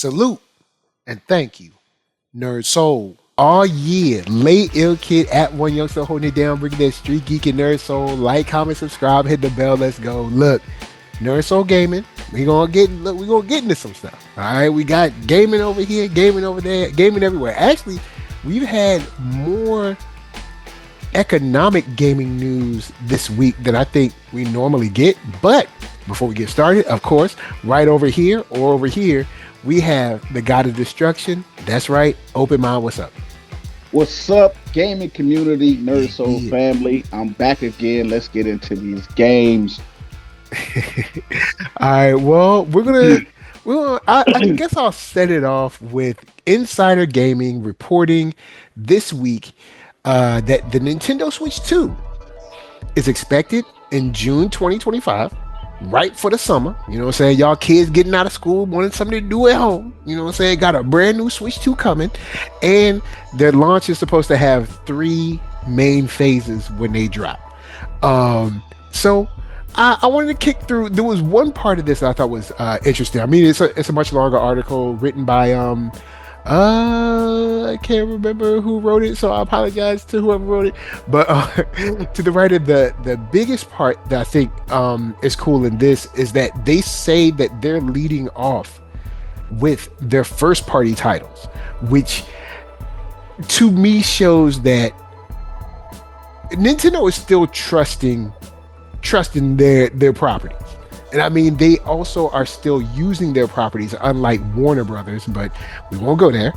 Salute and thank you, NERDSoul. All year, late ill kid at OneYoungsta holding it down, bringing that street geek and NERDSoul. Like, comment, subscribe, hit the bell. Let's go. Look, NERDSoul gaming. We gonna get into some stuff. All right, we got gaming over here, gaming over there, gaming everywhere. Actually, we've had more economic gaming news this week than I think we normally get. But before we get started, of course, right over here or over here, we have the God of Destruction. That's right. Open Mind, what's up? What's up, gaming community, NERDSoul family? I'm back again. Let's get into these games. All right. Well, I guess I'll set it off with Insider Gaming reporting this week that the Nintendo Switch 2 is expected in June 2025. Right for the summer, you know what I'm saying? Y'all kids getting out of school, wanting something to do at home, you know what I'm saying? Got a brand new Switch 2 coming, and their launch is supposed to have 3 main phases when they drop. So I wanted to kick through. There was one part of this that I thought was interesting. I mean, it's a much longer article written by I can't remember who wrote it, so I apologize to whoever wrote it. But to the writer, the biggest part that I think is cool in this is that they say that they're leading off with their first party titles, which to me shows that Nintendo is still trusting their properties. And I mean, they also are still using their properties, unlike Warner Brothers, but we won't go there.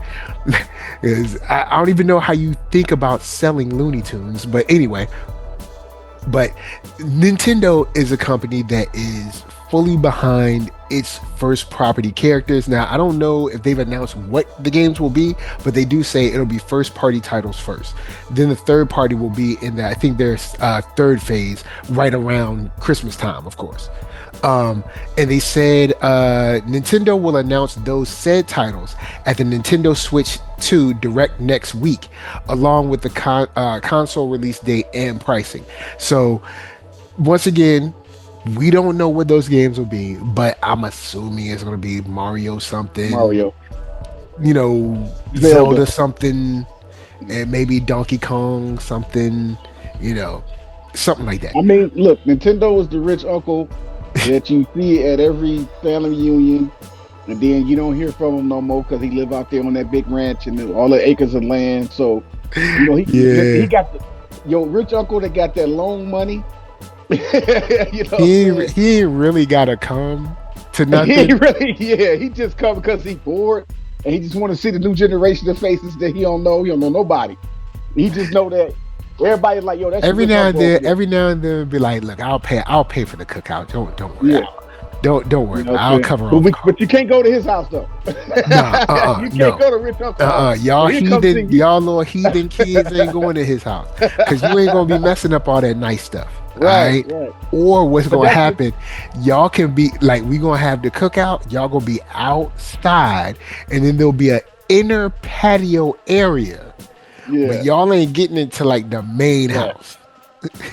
I don't even know how you think about selling Looney Tunes, but anyway. But Nintendo is a company that is fully behind its first property characters. Now, I don't know if they've announced what the games will be, but they do say it'll be first party titles first. Then the third party will be in I think their third phase right around Christmas time, of course. And they said Nintendo will announce those said titles at the Nintendo Switch 2 Direct next week, along with the console release date and pricing. So, once again, we don't know what those games will be, but I'm assuming it's going to be Mario something. You know, Zelda something, and maybe Donkey Kong something, you know, something like that. I mean, look, Nintendo is the rich uncle that you see at every family reunion, and then you don't hear from him no more because he live out there on that big ranch and all the acres of land. So, you know, he got your rich uncle that got that loan money. You know, he ain't really gotta come to nothing. He just come because he bored and he just want to see the new generation of faces that he don't know. He don't know nobody. He just know that everybody's like, yo, that's every now and then be like, look, I'll pay for the cookout. Don't worry. Yeah. Don't worry. You know, I'll cover all. But you can't go to his house though. You can't go to Rich Uncle's house. Y'all little heathen kids ain't going to his house because you ain't gonna be messing up all that nice stuff. Right. Or what's gonna happen? Y'all can be like, we gonna have the cookout. Y'all gonna be outside, and then there'll be an inner patio area. Yeah. But y'all ain't getting into like the main house.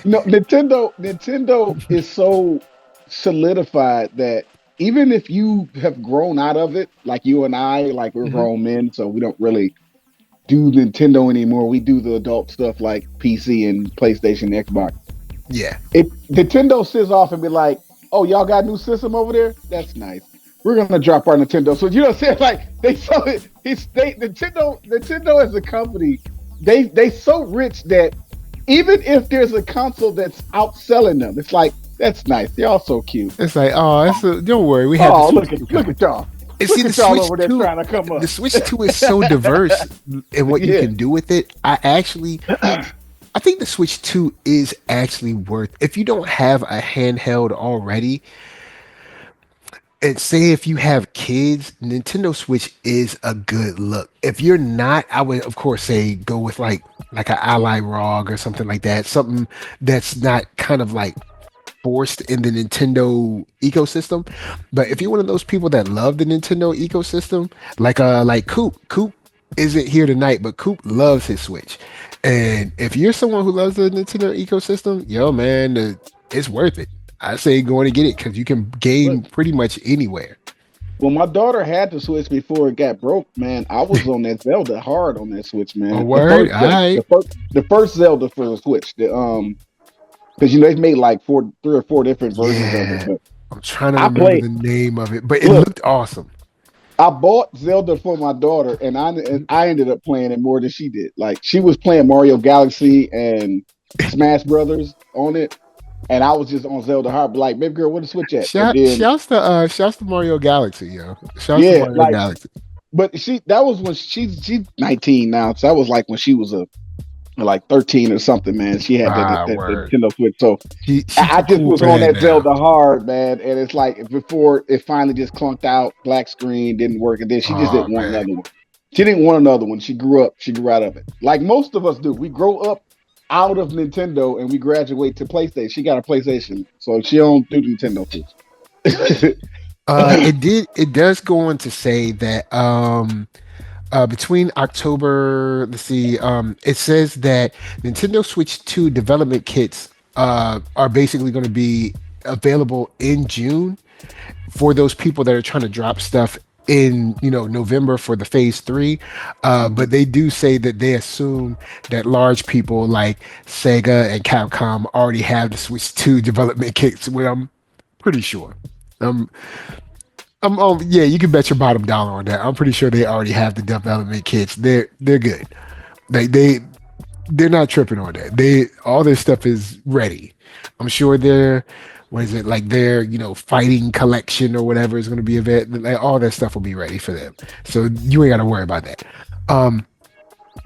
No, Nintendo is so solidified that even if you have grown out of it, like you and I, like we're grown men, so we don't really do Nintendo anymore. We do the adult stuff like PC and PlayStation, Xbox. Yeah. If Nintendo sits off and be like, oh, y'all got a new system over there? That's nice. We're gonna drop our Nintendo. So you know what I'm saying? Like Nintendo as a company, they so rich that even if there's a console that's outselling them, it's like, that's nice. Y'all so cute. It's like, don't worry, we have. Oh, look at y'all. And see, the Switch over there trying to come up. The Switch 2 is so diverse in what you can do with it. I think the Switch 2 is actually worth, if you don't have a handheld already, and say if you have kids, Nintendo Switch is a good look. If you're not, I would of course say go with like an Ally ROG or something like that. Something that's not kind of like forced in the Nintendo ecosystem. But if you're one of those people that love the Nintendo ecosystem, like Coop isn't here tonight, but Coop loves his Switch. And if you're someone who loves the Nintendo ecosystem, yo man, it's worth it. I say go in and get it because you can game pretty much anywhere. When my daughter had the Switch before it got broke, man, I was on that Zelda hard on that Switch, A man. The word, first, all the, right. the first, the first Zelda for the Switch. Because they've made like three or four different versions of it. Yeah, But I'm trying to I remember played. the name of it, but it Look, looked awesome. I bought Zelda for my daughter, and I ended up playing it more than she did. Like she was playing Mario Galaxy and Smash Brothers on it, and I was just on Zelda hard. Like, baby girl, where the Switch at? And then Shouts to Mario Galaxy, yo. Shouts to yeah, Mario like, Galaxy. but that was when she's 19 now, so that was like when she was a like 13 or something, man. She had Ah, the word. Nintendo Switch. So She I too just cool was for on that that now. Zelda hard, man. And it's like before it finally just clunked out, black screen, didn't work, and then she just Oh didn't want man. another one. She didn't want another one. She grew out of it. Like most of us do. We grow up out of Nintendo and we graduate to PlayStation. She got a PlayStation, so she don't do Nintendo Switch. It does go on to say that between October, let's see, it says that Nintendo Switch 2 development kits are basically going to be available in June for those people that are trying to drop stuff in November for the phase 3. But they do say that they assume that large people like Sega and Capcom already have the Switch 2 development kits, which I'm pretty sure. um yeah, you can bet your bottom dollar on that. I'm pretty sure they already have the development kits. They're good. They're not tripping on that. They all their stuff is ready. I'm sure their what is it like their fighting collection or whatever is going to be available. Like, all that stuff will be ready for them. So you ain't got to worry about that. Um,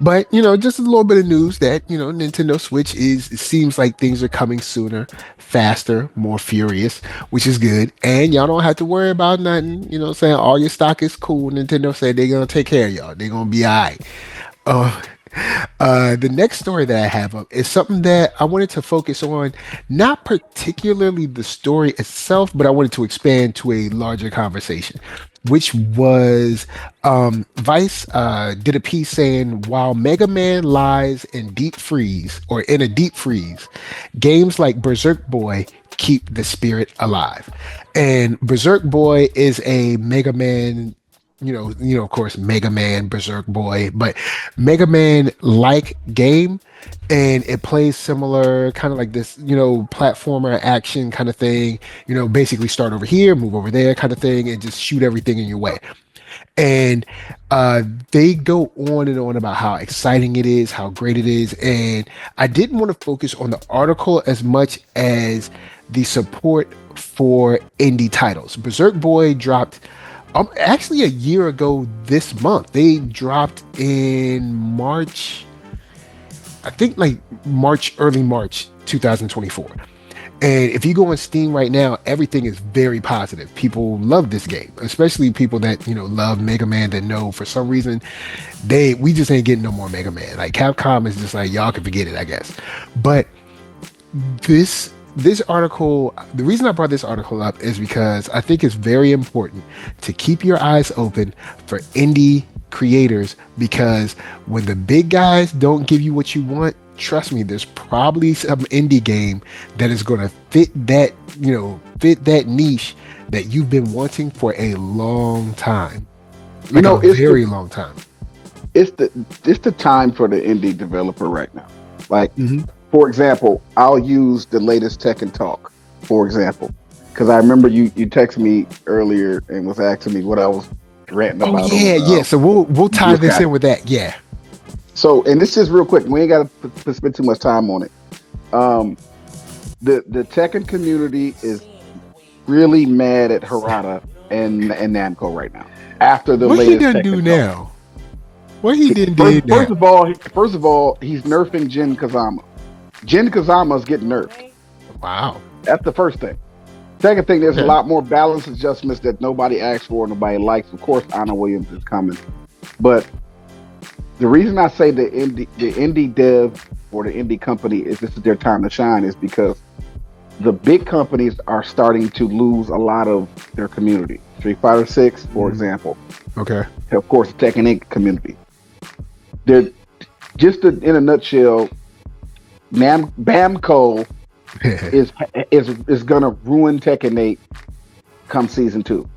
but just a little bit of news that Nintendo Switch is. It seems like things are coming sooner, faster, more furious, which is good. And y'all don't have to worry about nothing. Saying all your stock is cool. Nintendo said they're gonna take care of y'all. They're gonna be all right. Uh, the next story that I have up is something that I wanted to focus on, not particularly the story itself, but I wanted to expand to a larger conversation, which was Vice did a piece saying while Mega Man lies in deep freeze or in a deep freeze, games like Berserk Boy keep the spirit alive. And Berserk Boy is a Mega Man, of course, Mega Man, Berserk Boy, but Mega Man like game, and it plays similar, kind of like this, platformer action kind of thing. Basically start over here, move over there, kind of thing, and just shoot everything in your way. And they go on and on about how exciting it is, how great it is, and I didn't want to focus on the article as much as the support for indie titles. Berserk Boy dropped actually a year ago this month. They dropped in March, I think like March, early March 2024. And if you go on Steam right now, everything is very positive. People love this game, especially people that love Mega Man, that know for some reason we just ain't getting no more Mega Man. Like Capcom is just like, y'all can forget it, I guess. But this article, the reason I brought this article up is because I think it's very important to keep your eyes open for indie creators, because when the big guys don't give you what you want, trust me, there's probably some indie game that is going to fit that niche that you've been wanting for a long time, like a it's the very long time. it's the time for the indie developer right now. Like, Hmm. for example, I'll use the latest Tekken Talk, for example, because I remember you texted me earlier and was asking me what I was ranting Oh about yeah, on yeah. So we'll tie this Discord. in with that. Yeah. So, and this is real quick. We ain't got to spend too much time on it. Um, the Tekken community is really mad at Harada and Namco right now after the What he latest done do Tekken Talk. now? What he done First, did first now? of all, first of all, he's nerfing Jin Kazama. Jin Kazama's getting nerfed. Wow. That's the first thing. Second thing, there's a Okay. lot more balance adjustments that nobody asked for, nobody likes. Of course, Anna Williams is coming, but the reason I say the indie dev or the indie company is this is their time to shine is because the big companies are starting to lose a lot of their community. Street Fighter 6, for Mm, example, okay. of course, the Tekken Inc. community. They're in a nutshell. Bamco is gonna ruin Tekken 8 come season 2.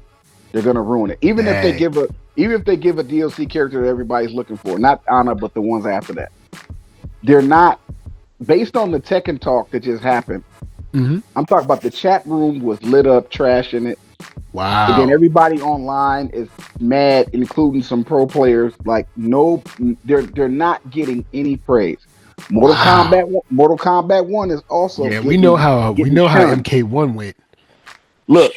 They're gonna ruin it. Even if they Dang. give a DLC character that everybody's looking for, not Anna, but the ones after that. They're not based on the Tekken talk that just happened. Mm-hmm. I'm talking about the chat room was lit up, trashing it. And then Wow. everybody online is mad, including some pro players. Like, no, they're not getting any praise. Wow. Mortal Kombat 1 is also Yeah, we know getting how shunned. MK1 went. Look,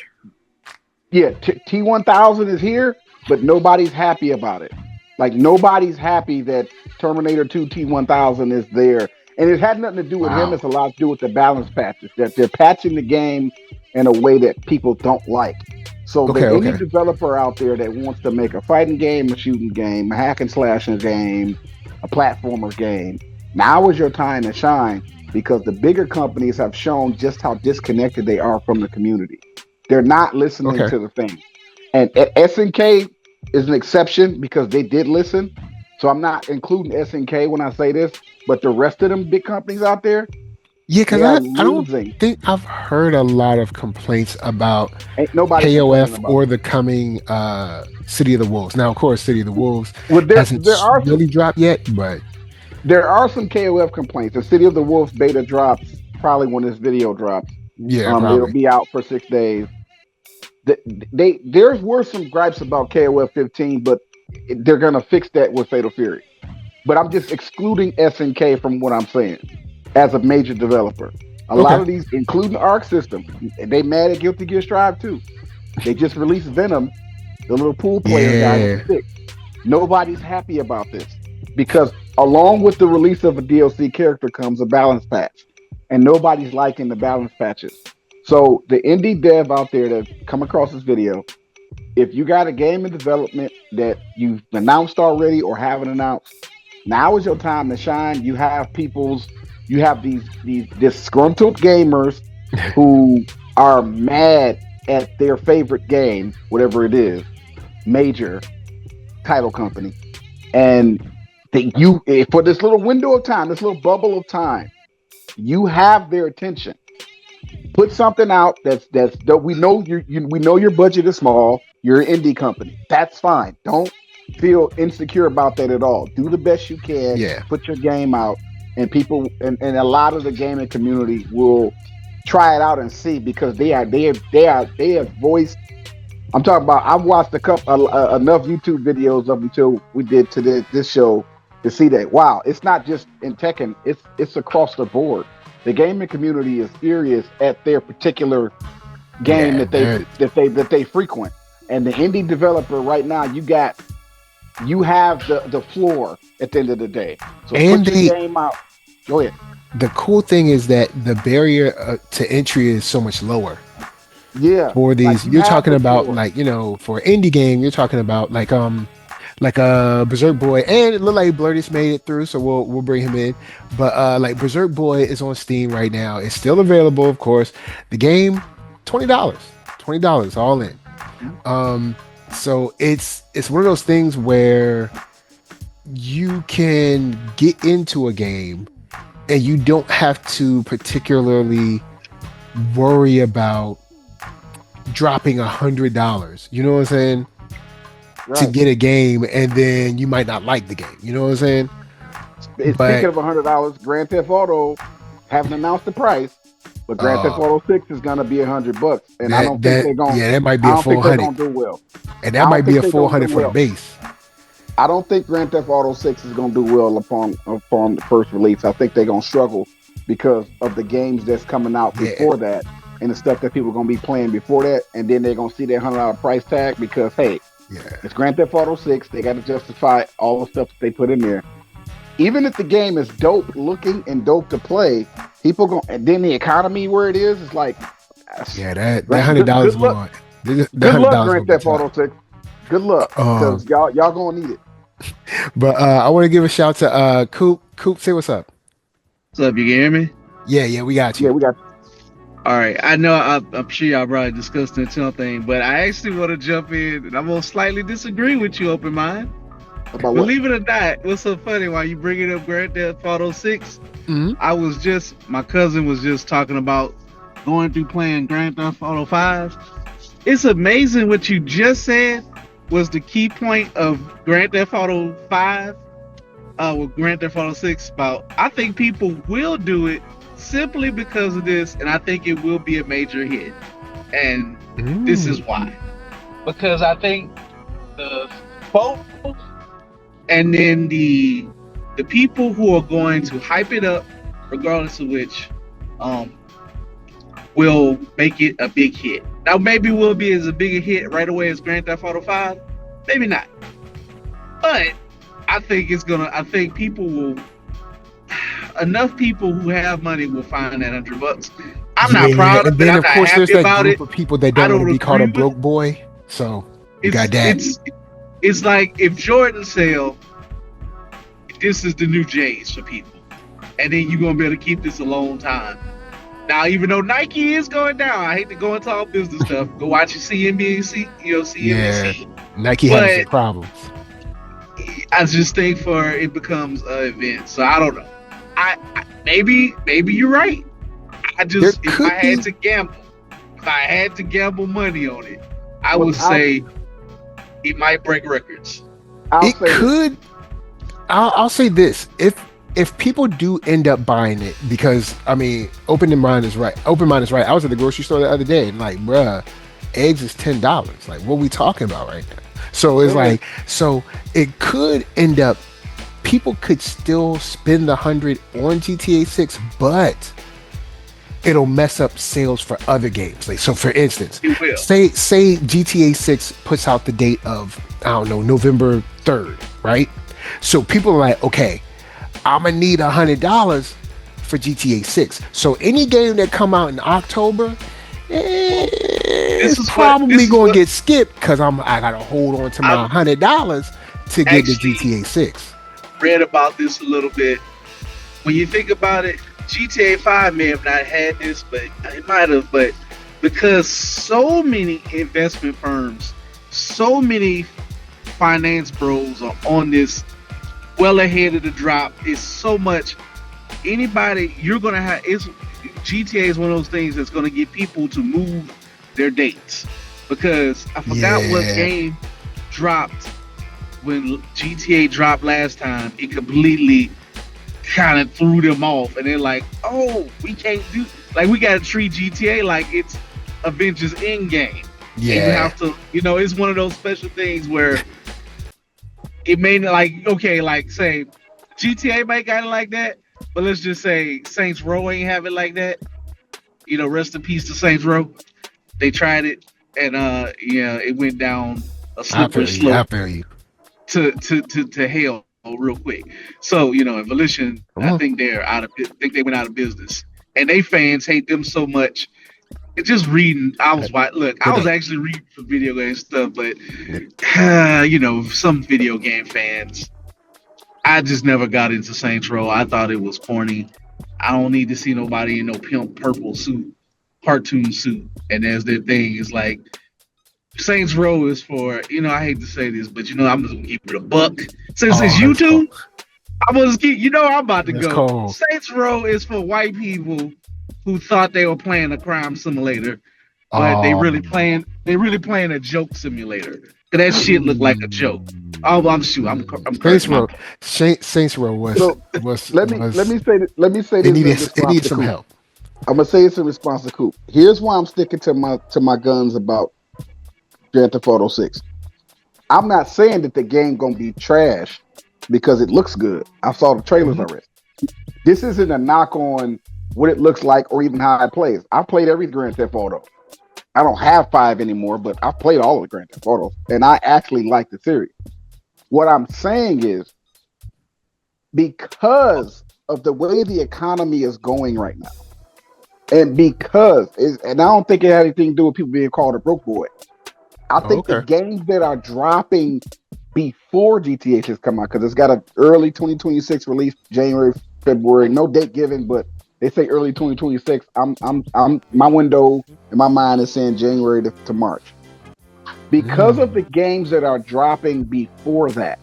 yeah, T1000 is here, but nobody's happy about it. Like, nobody's happy that Terminator 2 T1000 is there. And it had nothing to do with him. Wow. It's a lot to do with the balance patches. That they're patching the game in a way that people don't like. So the Okay, any okay. developer out there that wants to make a fighting game, a shooting game, a hack and slashing game, a platformer game, now is your time to shine, because the bigger companies have shown just how disconnected they are from the community. They're not listening Okay. to the thing. And SNK is an exception because they did listen. So I'm not including SNK when I say this, but the rest of them big companies out there, Yeah, because they are I don't losing. think I've heard a lot of complaints about Ain't nobody complaining KOF about or it. the coming City of the Wolves. Now, of course, City of the Wolves Well, hasn't really dropped yet, but there are some KOF complaints. The City of the Wolves beta drops probably when this video drops. yeah, It'll probably. be out for 6 days. There's were some gripes about KOF 15, but they're gonna fix that with Fatal Fury. But I'm just excluding SNK from what I'm saying as a major developer. A lot Okay. of these, including Arc System, they mad at Guilty Gear Strive too. They just released Venom, the little pool player guy with Yeah. the stick. Nobody's happy about this because along with the release of a DLC character comes a balance patch, and nobody's liking the balance patches. So the indie dev out there that come across this video, if you got a game in development that you've announced already or haven't announced, now is your time to shine. You have these disgruntled gamers who are mad at their favorite game, whatever it is, major title company, and for this little window of time, this little bubble of time, you have their attention. Put something out that we know we know your budget is small. You're an indie company. That's fine. Don't feel insecure about that at all. Do the best you can. Yeah. Put your game out, and people and a lot of the gaming community will try it out and see, because they have voiced. I'm talking about. I've watched enough YouTube videos up until we did to this show to see that. Wow, it's not just in Tekken. It's across the board. The gaming community is furious at their particular game Yeah. that they frequent. And the indie developer right now, you have the floor at the end of the day. So And put your game out. Go ahead. the cool thing is that the barrier to entry is so much lower Yeah. for these. Like, You're talking about floor. like, for an indie game, you're talking about like Berserk Boy, and it looked like Blurtis made it through, so we'll bring him in. But like Berserk Boy is on Steam right now. It's still available, of course. The game, $20 all in. So it's one of those things where you can get into a game and you don't have to particularly worry about dropping $100. You know what I'm saying? Right. To get a game, and then you might not like the game. You know what I'm saying? Speaking of $100, Grand Theft Auto haven't announced the price, but Grand Theft Auto 6 is gonna be $100, and I don't think they're gonna. Yeah, that might be I a don't full think they're 100, gonna do well. and that might be a full 100 for the well. base. I don't think Grand Theft Auto 6 is gonna do well upon the first release. I think they're gonna struggle because of the games that's coming out before that, and the stuff that people are gonna be playing before that, and then they're gonna see that $100 price tag because hey. Yeah. It's Grand Theft Auto 6. They got to justify all the stuff that they put in there. Even if the game is dope looking and dope to play, people go. And then the economy where it is like. Yeah, that $100 good luck. Good luck, Grand Theft Auto 6. Good luck, because y'all gonna need it. But I want to give a shout to Coop. Coop, say what's up. What's up? You can hear me? Yeah, we got you. Yeah, we got. All right, I know I'm sure y'all probably discussed the internal thing, but I actually want to jump in, and I'm gonna slightly disagree with you, Open Mind. About what? Believe it or not, what's so funny while you bringing up Grand Theft Auto 6? My cousin was just talking about going through playing Grand Theft Auto 5, It's amazing what you just said was the key point of Grand Theft Auto 5 with Grand Theft Auto 6 about I think people will do it simply because of this, and I think it will be a major hit. And this is why. Because I think the folks and then the people who are going to hype it up, regardless of which, will make it a big hit. Now, maybe will be as a big a hit right away as Grand Theft Auto 5, maybe not. But I think it's gonna. I think people will. Enough people who have money will find that $100. I'm not proud of it. And then, I'm of not course, there's happy that about group it. of people that don't want to be called a broke boy. So you got that. It's like if Jordan sell, this is the new J's for people, and then you're gonna be able to keep this a long time. Now, even though Nike is going down, I hate to go into all business stuff. Go watch your CNBC, CNBC. Yeah, Nike has some problems. I just think for it becomes an event. So I don't know. I maybe you're right. I just if I had to gamble money on it, I would say it might break records. I'll say this: if people do end up buying it, because I mean, open mind is right. I was at the grocery store the other day and like, bruh, eggs is $10. Like, what are we talking about right now? So it's like, so it could end up. People could still spend the $100 on GTA 6, but it'll mess up sales for other games. Like, so for instance, say GTA 6 puts out the date of, I don't know, November 3rd, right? So people are like, okay, I'm gonna need $100 for GTA 6. So any game that come out in October, it's probably gonna get skipped because I gotta hold on to my $100 to get the GTA 6. Read about this a little bit. When you think about it, GTA 5 may have not had this, but it might have. But because so many investment firms, so many finance bros are on this well ahead of the drop, it's so much. Anybody you're gonna have GTA is one of those things that's gonna get people to move their dates, because I forgot what game dropped when GTA dropped last time. It completely kind of threw them off, and they're like, oh, we can't do, like, we gotta treat GTA like it's Avengers Endgame. Yeah, and you have to, it's one of those special things where it may not, like, okay, like say GTA might got it like that, but let's just say Saints Row ain't have it like that. Rest in peace to Saints Row. They tried it, and it went down a slippery slope to hell real quick. So Evolution, I think they went out of business, and they fans hate them so much. It's just reading. I was actually reading some video game stuff, but some video game fans, I just never got into Saints Row. I thought it was corny. I don't need to see nobody in no pimp purple suit, cartoon suit, and there's their thing. It's like Saints Row is for, I hate to say this, but I'm just gonna keep it a buck. Since it's YouTube, I'm gonna keep. I'm about to go. Cold. Saints Row is for white people who thought they were playing a crime simulator, but they really playing a joke simulator. That shit looked like a joke. Oh, I'm Saints Row. Saints Row was. Let me say this. It needs some help. I'm gonna say this in response to Coop. Here's why I'm sticking to my guns about Grand Theft Auto 6. I'm not saying that the game gonna be trash because it looks good. I saw the trailers already. This isn't a knock on what it looks like or even how it plays. I played every Grand Theft Auto. I don't have 5 anymore, but I've played all of the Grand Theft Autos, and I actually like the series. What I'm saying is, because of the way the economy is going right now, and I don't think it had anything to do with people being called a broke boy. I think the games that are dropping before GTA 6 come out, because it's got an early 2026 release, January, February, no date given, but they say early 2026. I'm my window in my mind is saying January to March. Because of the games that are dropping before that,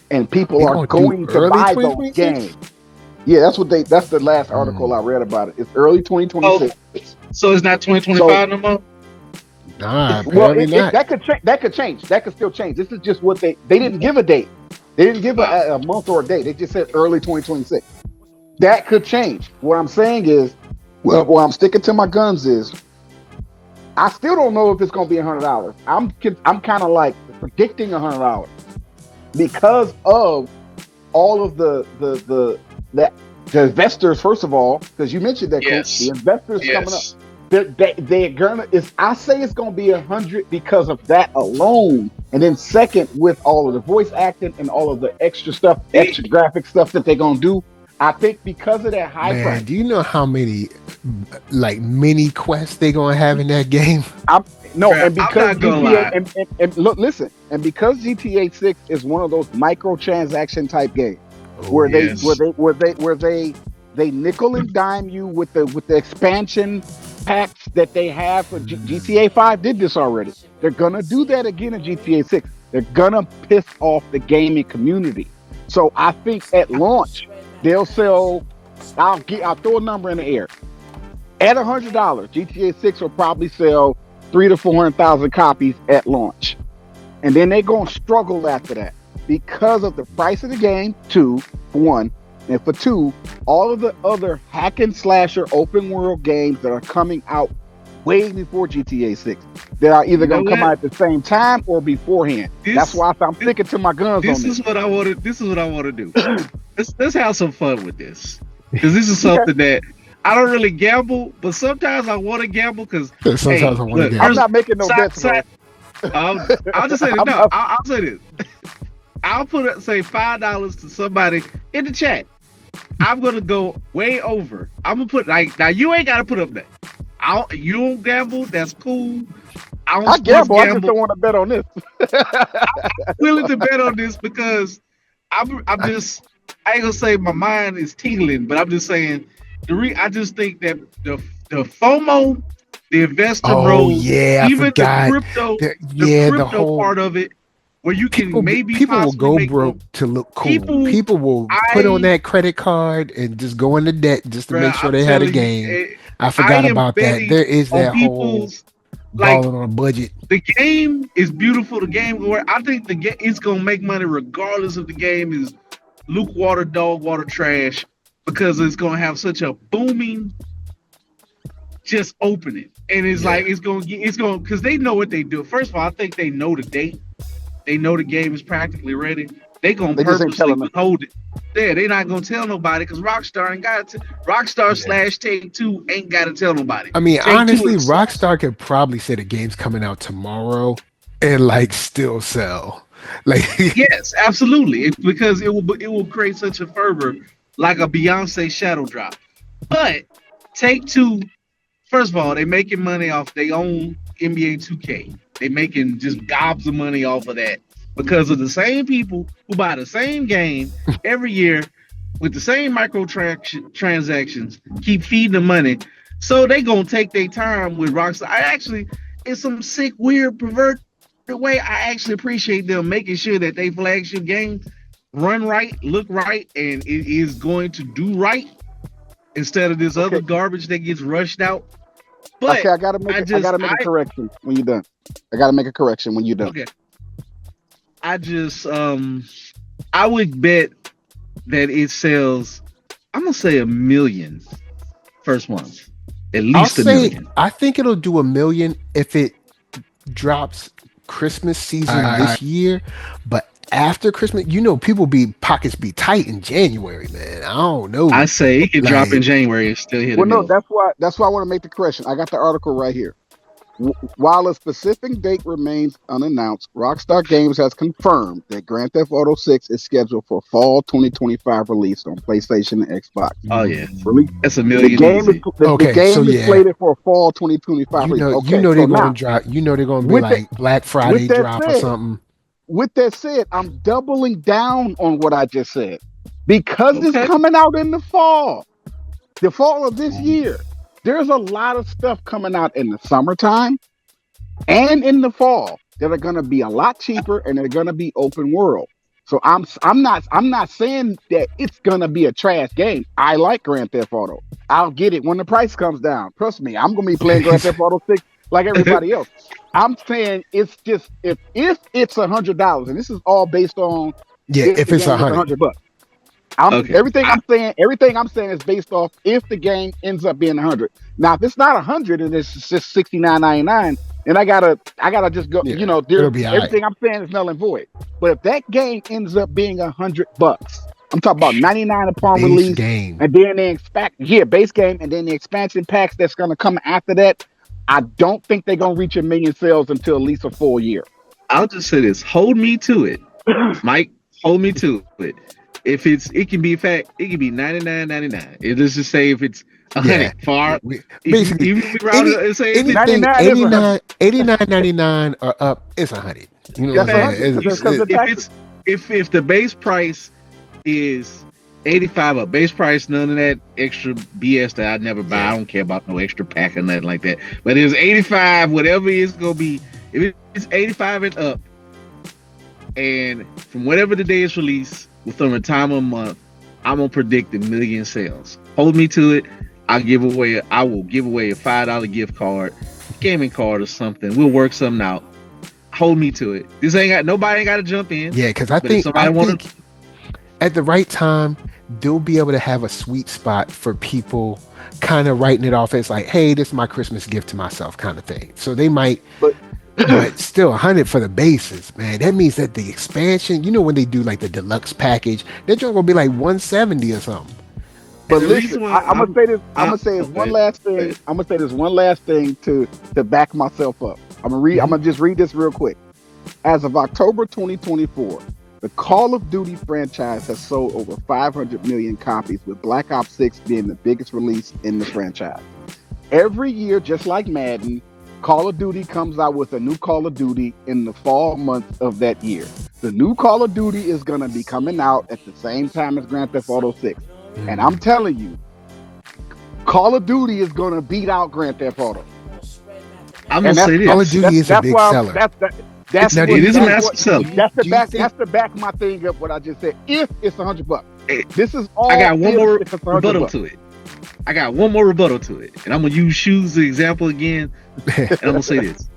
and people are going to buy those games. Yeah, that's the last article I read about it. It's early 2026. So it's not 2025 no more? Nah, Well, apparently not. that could change. That could change. That could still change. This is just what they didn't give a date. They didn't give a month or a date. They just said early 2026. That could change. What I'm saying is, well, I'm sticking to my guns is, I still don't know if it's going to be $100. I'm kind of like predicting $100 because of all of the investors. First of all, because you mentioned that, Coach, the investors coming up. They're gonna. I say it's gonna be 100 because of that alone, and then second, with all of the voice acting and all of the extra stuff, extra graphic stuff that they're gonna do. I think because of that high price. Do you know how many like mini quests they gonna have in that game? And because GTA and look, listen, and because GTA 6 is one of those microtransaction type games where they nickel and dime you with the expansion packs that they have for GTA 5 did this already. They're gonna do that again in GTA 6. They're gonna piss off the gaming community. So I think at launch they'll sell. I'll throw a number in the air. At $100, GTA 6 will probably sell 300,000 to 400,000 copies at launch, and then they're gonna struggle after that because of the price of the game. For one. And for two, all of the other hack and slasher open world games that are coming out way before GTA 6, that are either going to come out at the same time or beforehand. That's why I'm sticking to my guns on this. This is what I want to do. Let's have some fun with this, because this is something that I don't really gamble, but sometimes I want to gamble because sometimes I want to gamble. I'm not making no bets. I'll just say this. No, I'll say this. I'll say $5 to somebody in the chat. I'm gonna go way over. I'm gonna put now. You ain't gotta put up that. You don't gamble. That's cool. I gamble. I just don't want to bet on this. I'm willing to bet on this because I'm just. I ain't gonna say my mind is tingling, but I'm just saying. I just think that the FOMO, the investor role, even the crypto part of it. Where you can people will go broke to look cool. People will put on that credit card and just go into debt just to make sure they had a game. I forgot about that. There is that whole balling on a budget. The game is beautiful. The game, I think the game it's gonna make money regardless if the game is lukewater, dog water, trash, because it's gonna have such a booming just opening, and it's gonna because they know what they do. First of all, I think they know the date. They know the game is practically ready. They gonna purposely hold it. Yeah, they not gonna tell nobody because Rockstar ain't got to. Rockstar / Take-Two ain't got to tell nobody. I mean, honestly, Rockstar could probably say the game's coming out tomorrow and still sell. Yes, absolutely, because it will create such a fervor, like a Beyonce shadow drop. But Take-Two, first of all, they making money off their own NBA 2K. They making just gobs of money off of that because of the same people who buy the same game every year with the same microtransactions, keep feeding the money. So they gonna take their time with Rockstar. In some sick, weird, perverted way, I actually appreciate them making sure that they flagship game run right, look right, and it is going to do right instead of this other garbage that gets rushed out. But I gotta make a correction when you're done. I gotta make a correction when you're done. Okay. I would bet that it sells. I'm gonna say 1 million first month. At least 1 million. I think it'll do 1 million if it drops Christmas season this year. But after Christmas, people pockets be tight in January, man. I don't know. I say it can drop in January and still hit. Well, no, that's why I want to make the correction. I got the article right here. While a specific date remains unannounced, Rockstar Games has confirmed that Grand Theft Auto 6 is scheduled for fall 2025 release on PlayStation and Xbox. Oh yeah, that's 1 million. The game is slated for fall 2025 release. They're going to drop. They're going to be Black Friday drop or something. With that said, I'm doubling down on what I just said because it's coming out in the fall of this year. There's a lot of stuff coming out in the summertime and in the fall that are going to be a lot cheaper and they're going to be open world. So I'm not saying that it's going to be a trash game. I like Grand Theft Auto. I'll get it when the price comes down. Trust me, I'm going to be playing Grand Theft Auto 6 like everybody else. I'm saying it's just if it's $100, and this is all based on Yeah, if if the it's game is $100. $100. Okay. Everything I'm saying is based off if the game ends up being 100. Now, if it's not 100 and it's just 69.99, then I gotta just go. Yeah, You know, it'll be all right. everything I'm saying is null and void. But if that game ends up being $100, I'm talking about 99 upon Base release, game. and then base game, and then the expansion packs that's gonna come after that. I don't think they're gonna reach 1 million sales until at least a full year. I'll just say this: hold me to it, Mike. Hold me to it. If it can be in fact, it can be 99.99. Let's just say if it's 100 Yeah. far. Basically, Even if we round it and say it's anything 99 is 100. 89.99 or up, it's 100. You know what I'm That's saying? 100, because the taxes. if the base price is 85 up, base price, none of that extra BS that I never buy. Yeah. I don't care about no extra pack or nothing like that. But it's 85, whatever it's gonna be. If it's 85 and up, and from whatever the day is released, within a time of a month, I'm gonna predict 1 million sales. Hold me to it. I will give away a $5 gift card, gaming card or something. We'll work something out. Hold me to it. Nobody ain't got to jump in. Yeah, because I But if think somebody wanna- at the right time, they'll be able to have a sweet spot for people kind of writing it off as like, hey, this is my Christmas gift to myself kind of thing. So they might, but still 100 for the bases, man. That means that the expansion, you know, when they do like the deluxe package, they're just gonna be like 170 or something. But the listen, reason why I'm gonna say this. I'm gonna say this okay. one last thing. I'm gonna say this one last thing to back myself up. I'm gonna just read this real quick. As of October 2024, the Call of Duty franchise has sold over 500 million copies, with Black Ops 6 being the biggest release in the franchise. Every year, just like Madden, Call of Duty comes out with a new Call of Duty in the fall month of that year. The new Call of Duty is gonna be coming out at the same time as Grand Theft Auto 6. And I'm telling you, Call of Duty is going to beat out Grand Theft Auto. I'm gonna say this. Call of Duty is a big seller. That's It is a massive seller. That's the back my thing up what I just said. If it's $100, Hey, this is all. I got one more if it's rebuttal $100. to it. I got one more rebuttal to it, and I'm gonna use shoes as an example again. And I'm gonna say this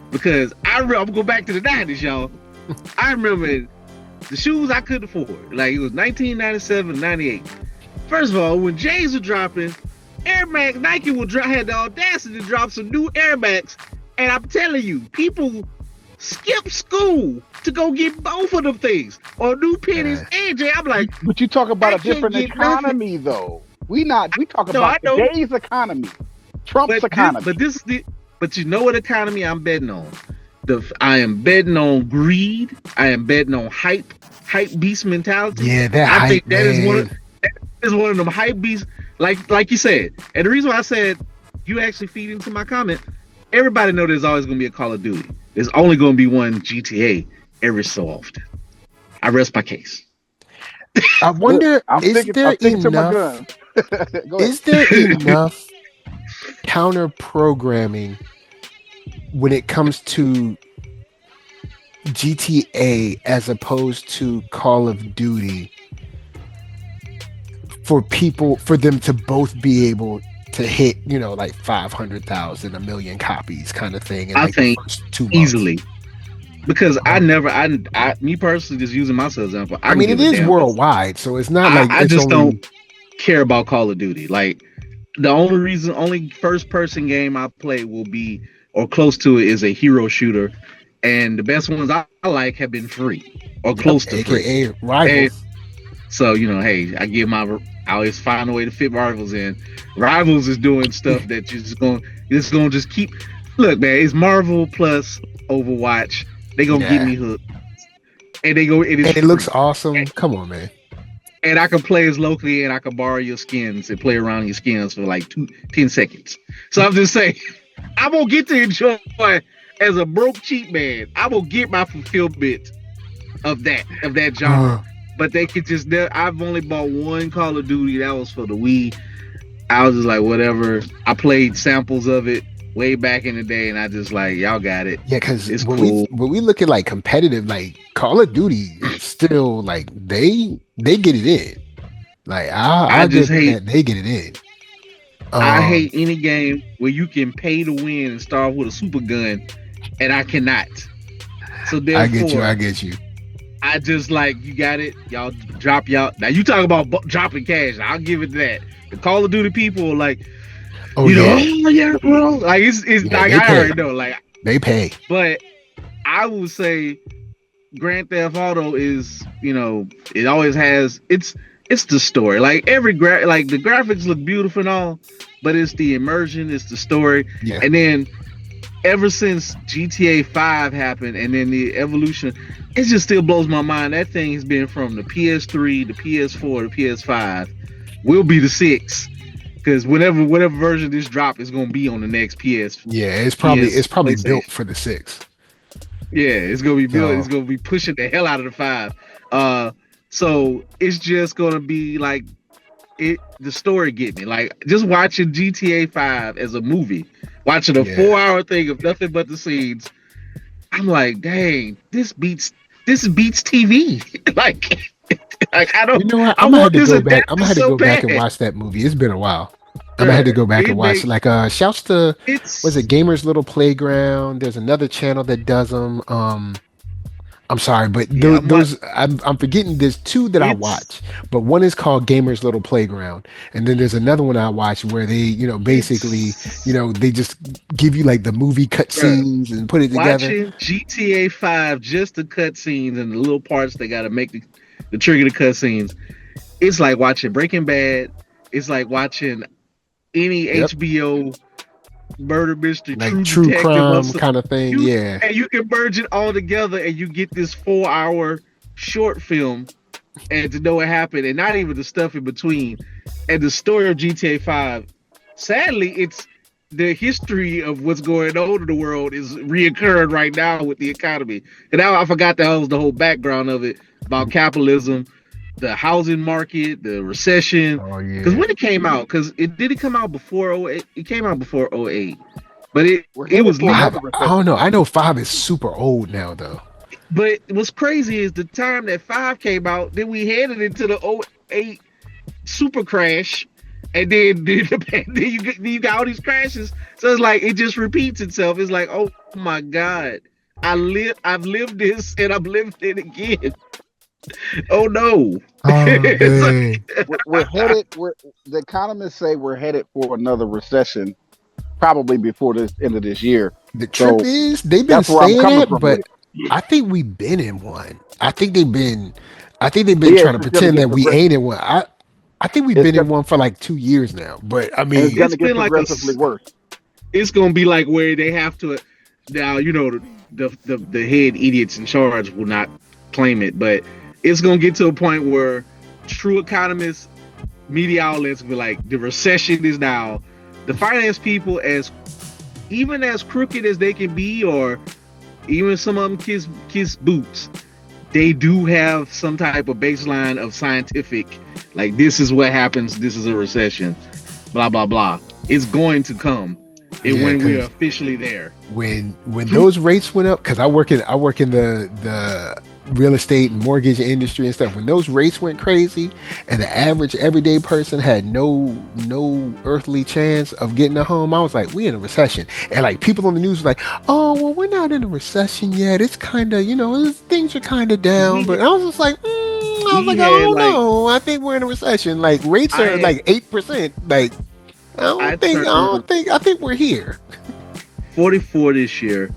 because I'm gonna go back to the 90s, y'all. I remember the shoes I couldn't afford. Like it was 1997, 98. First of all, when J's were dropping, Air Max, Nike had the audacity to drop some new Air Max, and I'm telling you, people skip school to go get both of them things, or new pennies and J. I'm like, But you talk about I a different can't get economy, though. We talk No, I about know. today's economy, Trump's economy. But you know what economy I'm betting on? I am betting on greed. I am betting on hype beast mentality. Yeah, that I think hype, that man. is one of them hype beasts. Like you said, and the reason why I said you actually feed into my comment. Everybody know there's always going to be a Call of Duty. There's only going to be one GTA every so often. I rest my case. I wonder, I'm is sticking there to my enough? gun. Go ahead. Is there enough counter programming when it comes to GTA as opposed to Call of Duty for them to both be able to hit, you know, like 500,000, 1 million copies kind of thing? In I like think the first 2 months? Easily. Because me personally, just using myself as an example. I mean, it is worldwide, so it's not like I it's just only... don't care about Call of Duty. Like the only first person game I play will be or close to it is a hero shooter, and the best ones I like have been free or close to free. AKA Rivals. So hey, I always find a way to fit Rivals in. Rivals is doing stuff that you're just gonna just keep. Look, man, it's Marvel plus Overwatch. They gonna get me hooked, and it looks awesome. Come on, man. And I can play as locally, and I can borrow your skins and play around your skins for like 10 seconds. So I'm just saying, I'm gonna get to enjoy as a broke cheap man. I'm gonna get my fulfillment of that genre. But they could just. I've only bought one Call of Duty. That was for the Wii. I was just like, whatever. I played samples of it way back in the day, and I just like, y'all got it. Yeah, because it's when cool. we look at like competitive, like Call of Duty is still like they get it in. Like I just hate that they get it in. I hate any game where you can pay to win and start with a super gun, and I cannot. So therefore, I get you. I just like, you got it. Y'all drop y'all. Now you talk about dropping cash. I'll give it that. The Call of Duty people are like, oh yeah, bro. Like it's like, I already know. Like they pay. But I would say Grand Theft Auto is, it always has it's the story. Like like the graphics look beautiful and all, but it's the immersion, it's the story. Yeah. And then ever since GTA 5 happened and then the evolution, it just still blows my mind. That thing has been from the PS3, the PS4, the PS5, will be the 6. Because whatever version this drop is gonna be on the next PS. Yeah, it's probably built for the 6. Yeah, it's gonna be built. It's gonna be pushing the hell out of the 5. So it's just gonna be like the story get me. Like just watching GTA 5 as a movie, watching a 4-hour thing of nothing but the scenes. I'm like, dang, this beats TV. like I don't. You know what? I'm gonna have to go back. I'm gonna have to go back and watch that movie. It's been a while. I'm gonna have to go back and watch. Like, shouts to was it Gamers Little Playground? There's another channel that does them. I'm sorry, but those I'm forgetting. There's 2 that I watch, but one is called Gamers Little Playground, and then there's another one I watch where they, basically, they just give you like the movie cutscenes and put it together. Watching GTA 5, just the cutscenes and the little parts they got to make the trigger the cutscenes. It's like watching Breaking Bad. It's like watching any HBO murder mystery, like true crime kind of thing. And you can merge it all together and you get this 4-hour short film, and to know what happened, and not even the stuff in between. And the story of GTA 5, sadly, it's the history of what's going on in the world is reoccurring right now with the economy. And now I forgot that was the whole background of it, about capitalism, the housing market, the recession. Because when it came out, because it didn't come out before 08. It came out before 08. But it was I don't know. I know 5 is super old now though. But what's crazy is the time that 5 came out, then we headed into the 08 super crash, and then you got all these crashes. So it's like it just repeats itself. It's like, oh my God, I've lived this and I'm living it again. Oh no. We're headed. The economists say we're headed for another recession, probably before the end of this year. The trip is they've been saying it, but I think we've been in one. I think they've been trying to pretend that we ain't in one. I think we've been in one for like 2 years now. But I mean, it's going to get progressively worse. It's going to be like where they have to now. The head idiots in charge will not claim it, but it's going to get to a point where true economists, media outlets will be like, the recession is now. The finance people, as crooked as they can be, or even some of them kiss boots, they do have some type of baseline of scientific, like, this is what happens, this is a recession, blah, blah, blah. It's going to come. And when we're officially there. When those rates went up, because I work in the real estate and mortgage industry and stuff, when those rates went crazy and the average everyday person had no earthly chance of getting a home, I was like, we in a recession. And like people on the news were like, oh well, we're not in a recession yet, it's kind of, things are kind of down. But I was just like, I don't know, I think we're in a recession. Like rates are like 8%. Like I think we're here. 44 this year.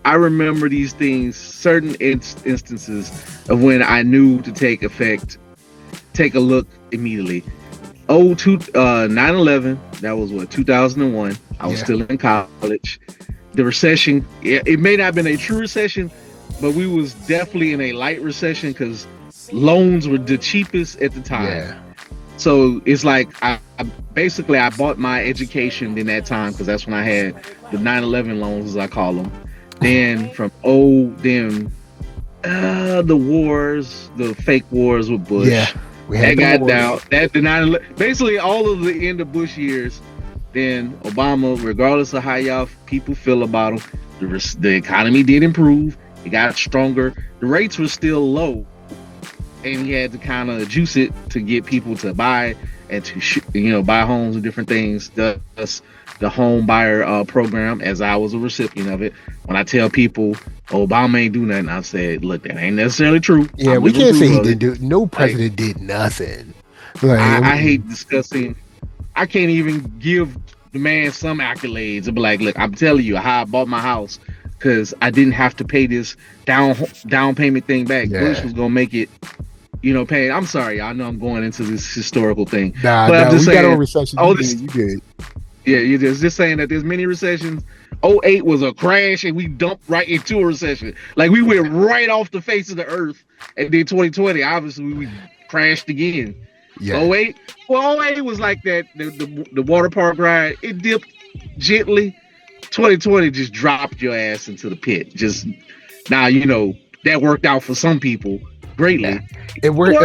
I remember these things, certain instances of when I knew to take a look immediately. 9/11, that was 2001. I was still in college. The recession, it may not have been a true recession, but we was definitely in a light recession because loans were the cheapest at the time. Yeah. So it's like I bought my education in that time, because that's when I had the 9/11 loans, as I call them. Then from the wars, the fake wars with Bush. Yeah, that got down. That the 9/11, basically all of the end of Bush years. Then Obama, regardless of how y'all people feel about him, the economy did improve. It got stronger. The rates were still low, and he had to kind of juice it to get people to buy and to buy homes and different things. Thus, the home buyer program, as I was a recipient of it. When I tell people Obama ain't do nothing, I said, look, that ain't necessarily true. Yeah, I'm we living can't say proof he of it. didn't do. No president did nothing. Like, I hate discussing. I can't even give the man some accolades and be like, look, I'm telling you how I bought my house because I didn't have to pay this down payment thing back. Yeah. Bush was gonna make it, pay. I'm sorry, I know I'm going into this historical thing, Nah, but I'm just we saying. got on recession. Oh, You good. Yeah, you're just saying that there's many recessions. '08 was a crash and we dumped right into a recession. Like we went right off the face of the earth. And then 2020, obviously we crashed again. Yeah. '08 was like that. The water park ride, it dipped gently. 2020 just dropped your ass into the pit. Just now, that worked out for some people greatly. Yeah. It worked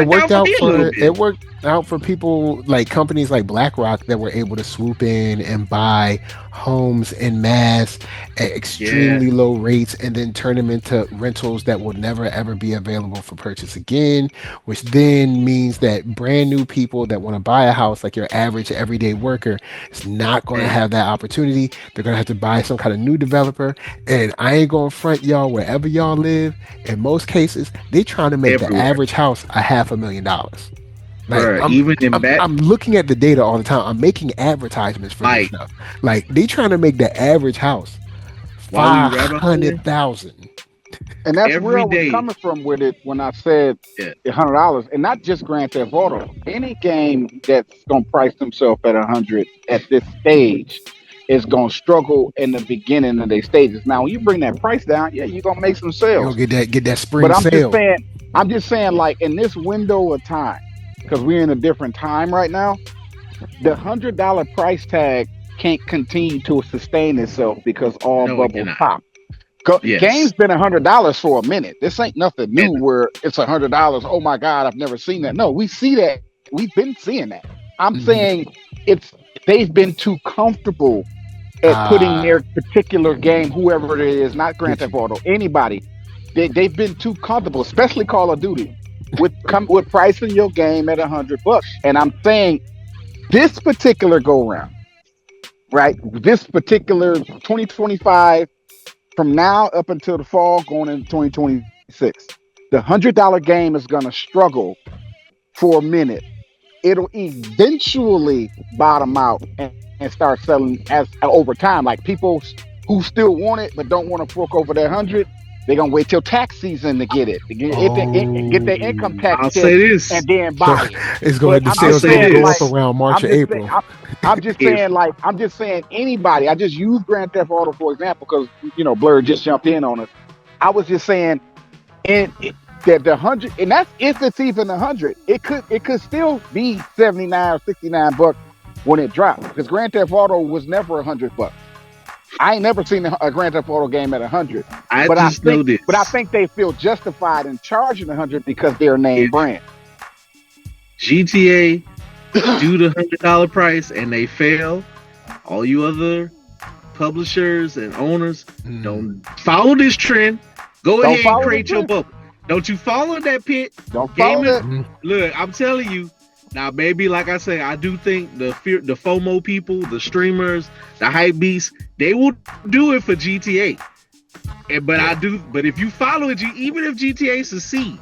out for people like companies like BlackRock that were able to swoop in and buy homes en masse at extremely low rates and then turn them into rentals that will never ever be available for purchase again, which then means that brand new people that want to buy a house, like your average everyday worker, is not going to have that opportunity. They're going to have to buy some kind of new developer. And I ain't going to front y'all, wherever y'all live, in most cases, they trying to make the average house $500,000. Like, I'm looking at the data all the time. I'm making advertisements for this stuff. Like, they trying to make the average house $500,000. And that's where I was coming from with it when I said $100, and not just Grand Theft Auto. Any game that's gonna price themselves at 100 at this stage is gonna struggle in the beginning of their stages. Now, when you bring that price down, you're gonna make some sales. You'll get that spring sale. I'm just saying, like in this window of time, because we're in a different time right now, the $100 price tag can't continue to sustain itself because all bubbles pop. Game's been $100 for a minute. This ain't nothing new where it's $100. Oh my God, I've never seen that. No, we see that. We've been seeing that. I'm saying they've been too comfortable at putting their particular game, whoever it is, not Grand Theft Auto, anybody. They've been too comfortable, especially Call of Duty, with pricing your game at $100. And I'm saying this particular go round, right? This particular 2025. From now up until the fall, going into 2026, the $100 game is going to struggle for a minute. It'll eventually bottom out and start selling as over time. Like people who still want it but don't want to fork over their 100, they're gonna wait till tax season to get it, get their income tax and then buy it. It's going to sales go up around March or April. I'm just saying anybody. I just use Grand Theft Auto for example because Blur just jumped in on us. I was just saying, that the 100, and that's if it's even 100. It could still be $79 or $69 when it drops because Grand Theft Auto was never $100. I ain't never seen a Grand Theft Auto game at 100. But I think they feel justified in charging 100 because they're a name brand. GTA do the $100 price and they fail. All you other publishers and owners don't follow this trend. Go ahead and create your bubble. Don't you follow that pit. Don't follow it. Look, I'm telling you. Now, maybe like I say, I do think the FOMO people, the streamers, the hype beasts, they will do it for GTA. But if you follow it, even if GTA succeed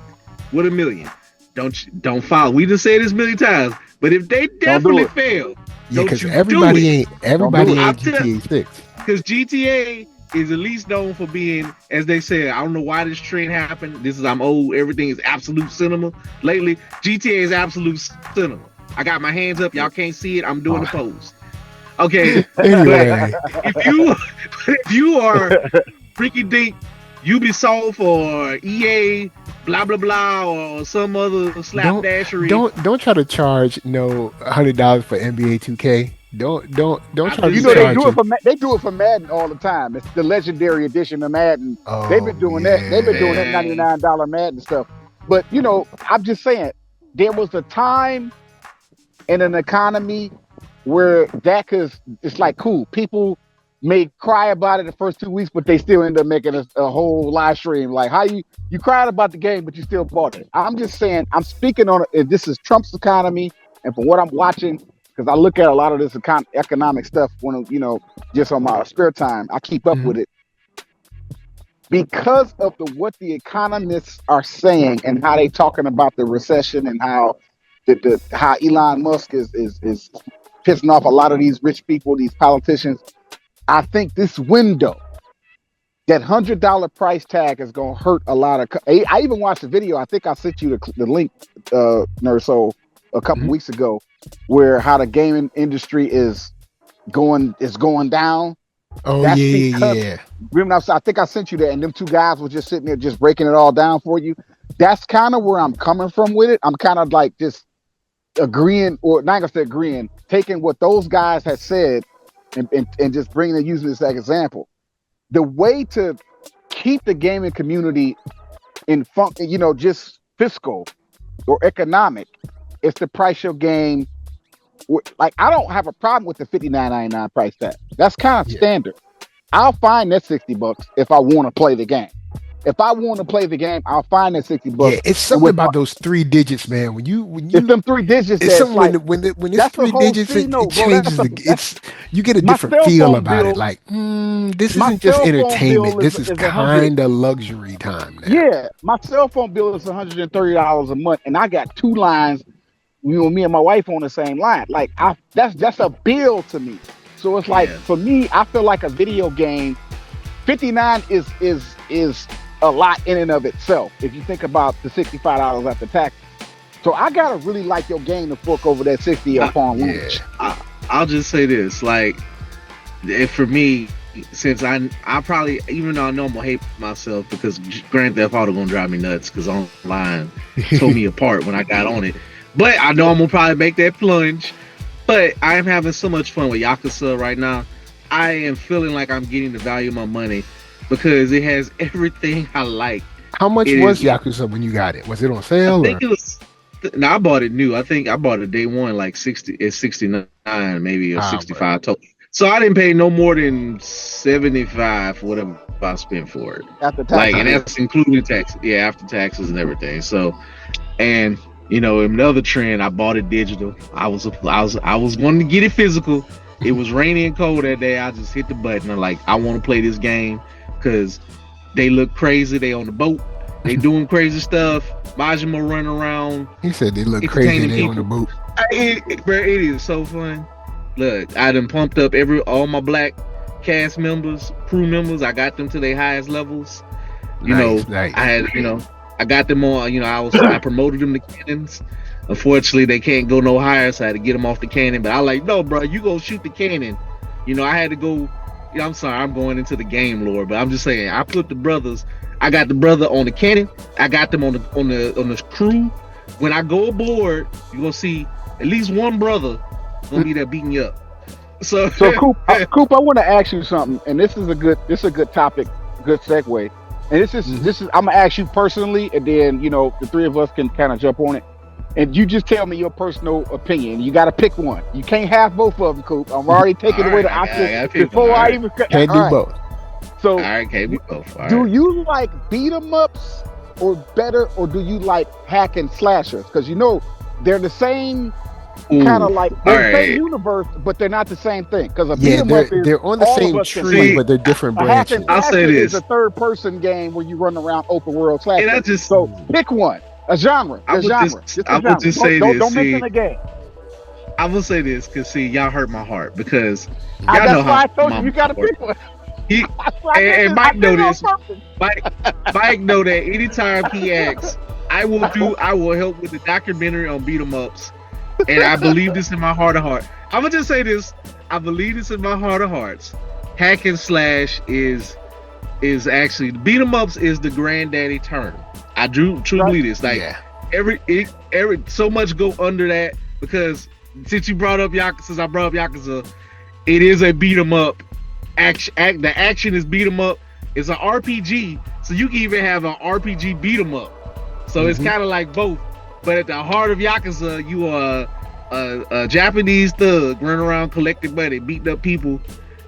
with 1 million, don't follow. We just said this a million times. But if they definitely fail, because everybody ain't GTA 6. Because GTA is at least known for being, as they say, I don't know why this trend happened. I'm old. Everything is absolute cinema. Lately, GTA is absolute cinema. I got my hands up. Y'all can't see it. I'm doing the pose. Okay. Anyway. if you are freaking dink Ubisoft or EA, blah blah blah, or some other slapdashery. Don't try to charge $100 for NBA 2K. Don't try to. They do it for Madden all the time. It's the Legendary Edition of Madden. They've been doing that. They've been doing that $99 Madden stuff. But I'm just saying, there was a time in an economy where it's like cool. People may cry about it the first 2 weeks, but they still end up making a whole live stream. Like, how you cried about the game, but you still bought it. I'm just saying, I'm speaking on it. If this is Trump's economy, and from what I'm watching, because I look at a lot of this economic stuff when, just on my spare time, I keep up with it. Because of what the economists are saying and how they talking about the recession and how how Elon Musk is pissing off a lot of these rich people, these politicians, I think this window, that $100 price tag is going to hurt a lot of. I even watched the video. I think I sent you the link, NERDSoul, a couple weeks ago, where how the gaming industry is going down. Oh, that's yeah. Remember, I think I sent you that, and them two guys were just sitting there just breaking it all down for you. That's kind of where I'm coming from with it. I'm kind of like just agreeing, or not gonna say agreeing, taking what those guys had said and just bringing it, using this as an example. The way to keep the gaming community in just fiscal or economic is to price your game. Like, I don't have a problem with the $59.99 price tag. That's kind of standard. I'll find that $60 if I want to play the game. If I want to play the game, I'll find that $60. Yeah, it's something about those 3 digits, man. When you it's them 3 digits. It's something like, when it's 3 digits, it changes. You get a different feel about it. Like, this isn't just entertainment. This is kind of luxury time now. Yeah, my cell phone bill is $130 a month, and I got 2 lines. Me and my wife on the same line. Like, that's a bill to me. So it's like, for me, I feel like a video game, $59 is a lot in and of itself. If you think about the $65 after tax. So I gotta really like your game to fork over that 60 upon launch. I'll just say this, like, for me, since I probably, even though I know I'm gonna hate myself because Grand Theft Auto gonna drive me nuts because online tore me apart when I got on it. But I know I'm gonna probably make that plunge. But I am having so much fun with Yakuza right now. I am feeling like I'm getting the value of my money because it has everything I like. How much was Yakuza when you got it? Was it on sale? I think it was. No, I bought it new. I think I bought it day one, like 69 maybe, or 65 total. So I didn't pay no more than 75 for whatever I spent for it. After taxes, like, and that's including taxes. Yeah, after taxes and everything. So, and another trend, I bought it digital. I was wanting to get it physical. It was rainy and cold that day. I just hit the button. I'm like, I want to play this game because they look crazy. They on the boat. They doing crazy stuff. Majima running around. He said they look crazy. They on the boat. It is so fun. Look, I done pumped up all my black cast members, crew members. I got them to their highest levels. Nice. I had, I got them on, I promoted them to cannons. Unfortunately, they can't go no higher, so I had to get them off the cannon. But I like, no, bro, you go shoot the cannon. I had to go. I'm sorry, I'm going into the game lore, but I'm just saying, I put the brothers. I got the brother on the cannon. I got them on the crew. When I go aboard, you're gonna see at least one brother gonna be there beating you up. So Coop, I want to ask you something, and this is a good topic, good segue. And this is I'm gonna ask you personally, and then the 3 of us can kind of jump on it. And you just tell me your personal opinion. You got to pick one. You can't have both of them, Coop. I'm already taking away the option before I even can't do both. So, can't be both. Do you like beat 'em ups or better, or do you like hack and slashers? Because they're the same kind of like the same universe, but they're not the same thing. Because a beat 'em up they're on the same tree, but they're different branches. I'll say this: it's a third-person game where you run around open world slasher. So pick one. A genre. I would just say this. Don't mention a game. I will say this because y'all hurt my heart because y'all know how I told you got to pick one. And Mike know this. Mike know that anytime he asks, I will help with the documentary on beat 'em ups, and I believe this in my heart of heart. I'm gonna just say this. I believe this in my heart of hearts. Hack and slash is actually beat 'em ups is the granddaddy term. I truly believe this. Like every so much go under that because since you brought up Yakuza, I brought up Yakuza. It is a beat 'em up. The action is beat 'em up. It's an RPG, so you can even have an RPG beat 'em up. So it's kind of like both. But at the heart of Yakuza, you are a Japanese thug running around collecting money, beating up people,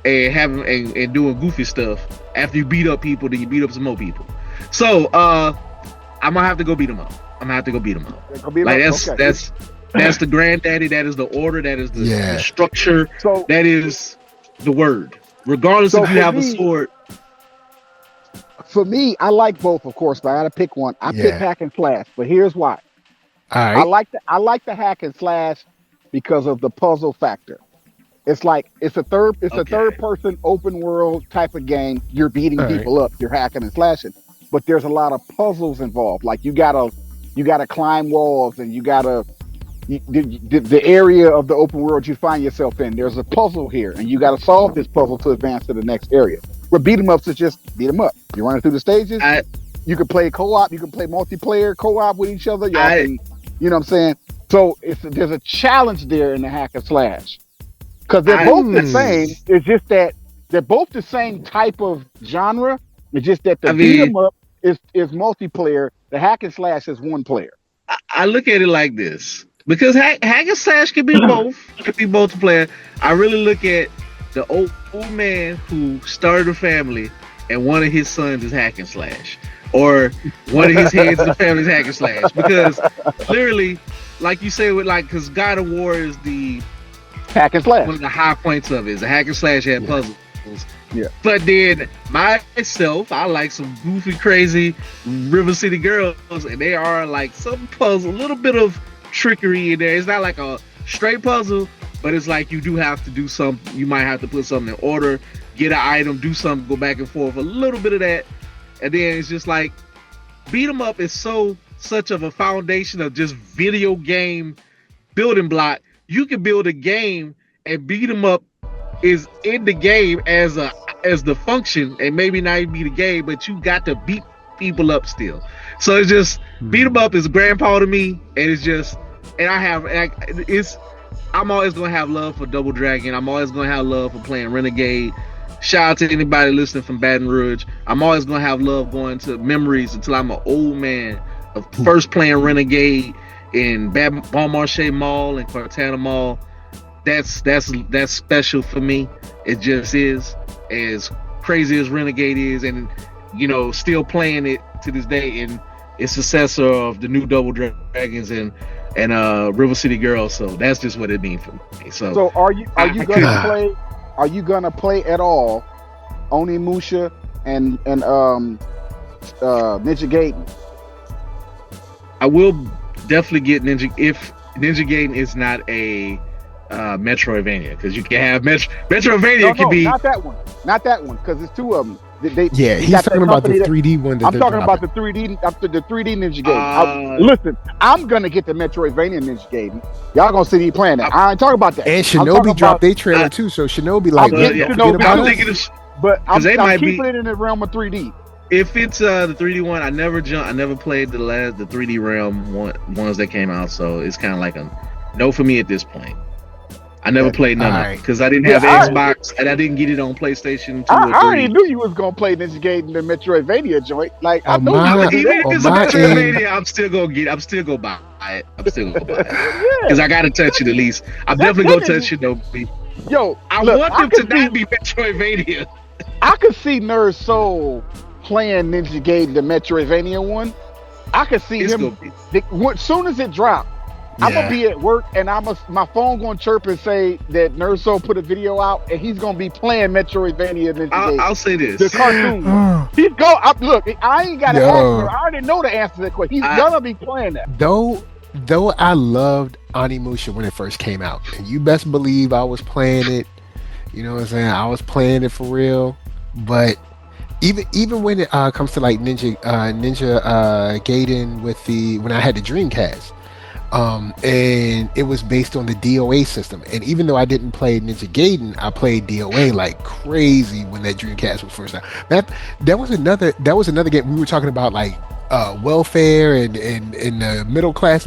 and having and doing goofy stuff. After you beat up people, then you beat up some more people. So I'm gonna have to go beat them up. Like that's the granddaddy. That is the order. That is the structure. So that is the word. Regardless if you have a sword. For me, I like both, of course, but I gotta pick one. I pick hack and slash, but here's why. All right. I like the hack and slash because of the puzzle factor. It's like it's a third person open world type of game. You're beating people up, you're hacking and slashing, but there's a lot of puzzles involved. Like you gotta climb walls, and the area of the open world you find yourself in. There's a puzzle here, and you got to solve this puzzle to advance to the next area. But beat 'em ups is just beat 'em up. You're running through the stages. You can play co-op. You can play multiplayer co-op with each other. You know what I'm saying? So there's a challenge there in the hack and slash. Because they're both the same. It's just that they're both the same type of genre. It's just that the beat 'em up is multiplayer. The hack and slash is one player. I look at it like this. Because hack and slash can be both. Could be multiplayer. I really look at the old man who started a family and one of his sons is hack and slash. Or one of his heads of the family is hack and slash. Because literally, like you say, because God of War is the hack and slash. One of the high points of it is a hack and slash had puzzles. Yeah. But then myself, I like some goofy, crazy River City girls, and they are like some puzzle, a little bit of trickery in there. It's not like a straight puzzle, but it's like you do have to do something. You might have to put something in order, get an item, do something, go back and forth, a little bit of that. And then it's just like beat 'em up is such of a foundation of just video game building block. You can build a game and beat 'em up is in the game as the function, and maybe not even be the game, but you got to beat people up still. So it's just beat 'em up is grandpa to me, and it's just, and I'm always gonna have love for Double Dragon. I'm always gonna have love for playing Renegade. Shout out to anybody listening from Baton Rouge. I'm always gonna have love going to memories until I'm an old man of first playing Renegade in Bon Marché Mall and Cortana Mall. That's special for me. It just is, as crazy as Renegade is, and still playing it to this day, and it's successor of the new Double Dragons and River City Girls. So that's just what it means for me. So are you gonna play? Are you gonna play at all Onimusha and Ninja Gaiden? I will definitely get Ninja if Ninja Gaiden is not a Metroidvania, because you can have Metroidvania can be not that one because it's two of them. He's talking about the 3D one. I'm talking about the 3D Ninja Gaiden. Listen, I'm gonna get the Metroidvania Ninja Gaiden. Y'all gonna see me playing that. I ain't talking about that. And Shinobi dropped their trailer too, so Shinobi I'm thinking of, but I'm keeping it in the realm of 3D. If it's the 3D one, I never played the 3D realm ones that came out, so it's kind of like a no for me at this point. I never played none of it because I didn't have Xbox and I didn't get it on PlayStation 2 or 3. I already knew you was gonna play Ninja Gaiden, the Metroidvania joint. Like I know even if it's a Metroidvania, I'm still gonna buy it. Because I gotta touch it at least. I'm definitely gonna touch Shinobi. Yo, I want them to not be Metroidvania. I could see NERDSoul playing Ninja Gaiden, the Metroidvania one. I could see him as soon as it dropped. I'm gonna be at work and my phone gonna chirp and say that NERDSoul put a video out and he's gonna be playing Metroidvania Ninja Gaiden. I'll say this: the cartoon. He's look. I ain't gotta ask her. I already know the answer to that question. He's gonna be playing that. Though I loved Onimusha when it first came out, and you best believe I was playing it. You know what I'm saying? I was playing it for real. But even when it comes to like Ninja Gaiden when I had the Dreamcast. And it was based on the DOA system. And even though I didn't play Ninja Gaiden, I played DOA like crazy when that Dreamcast was first out. That was another game we were talking about, like welfare and the middle class.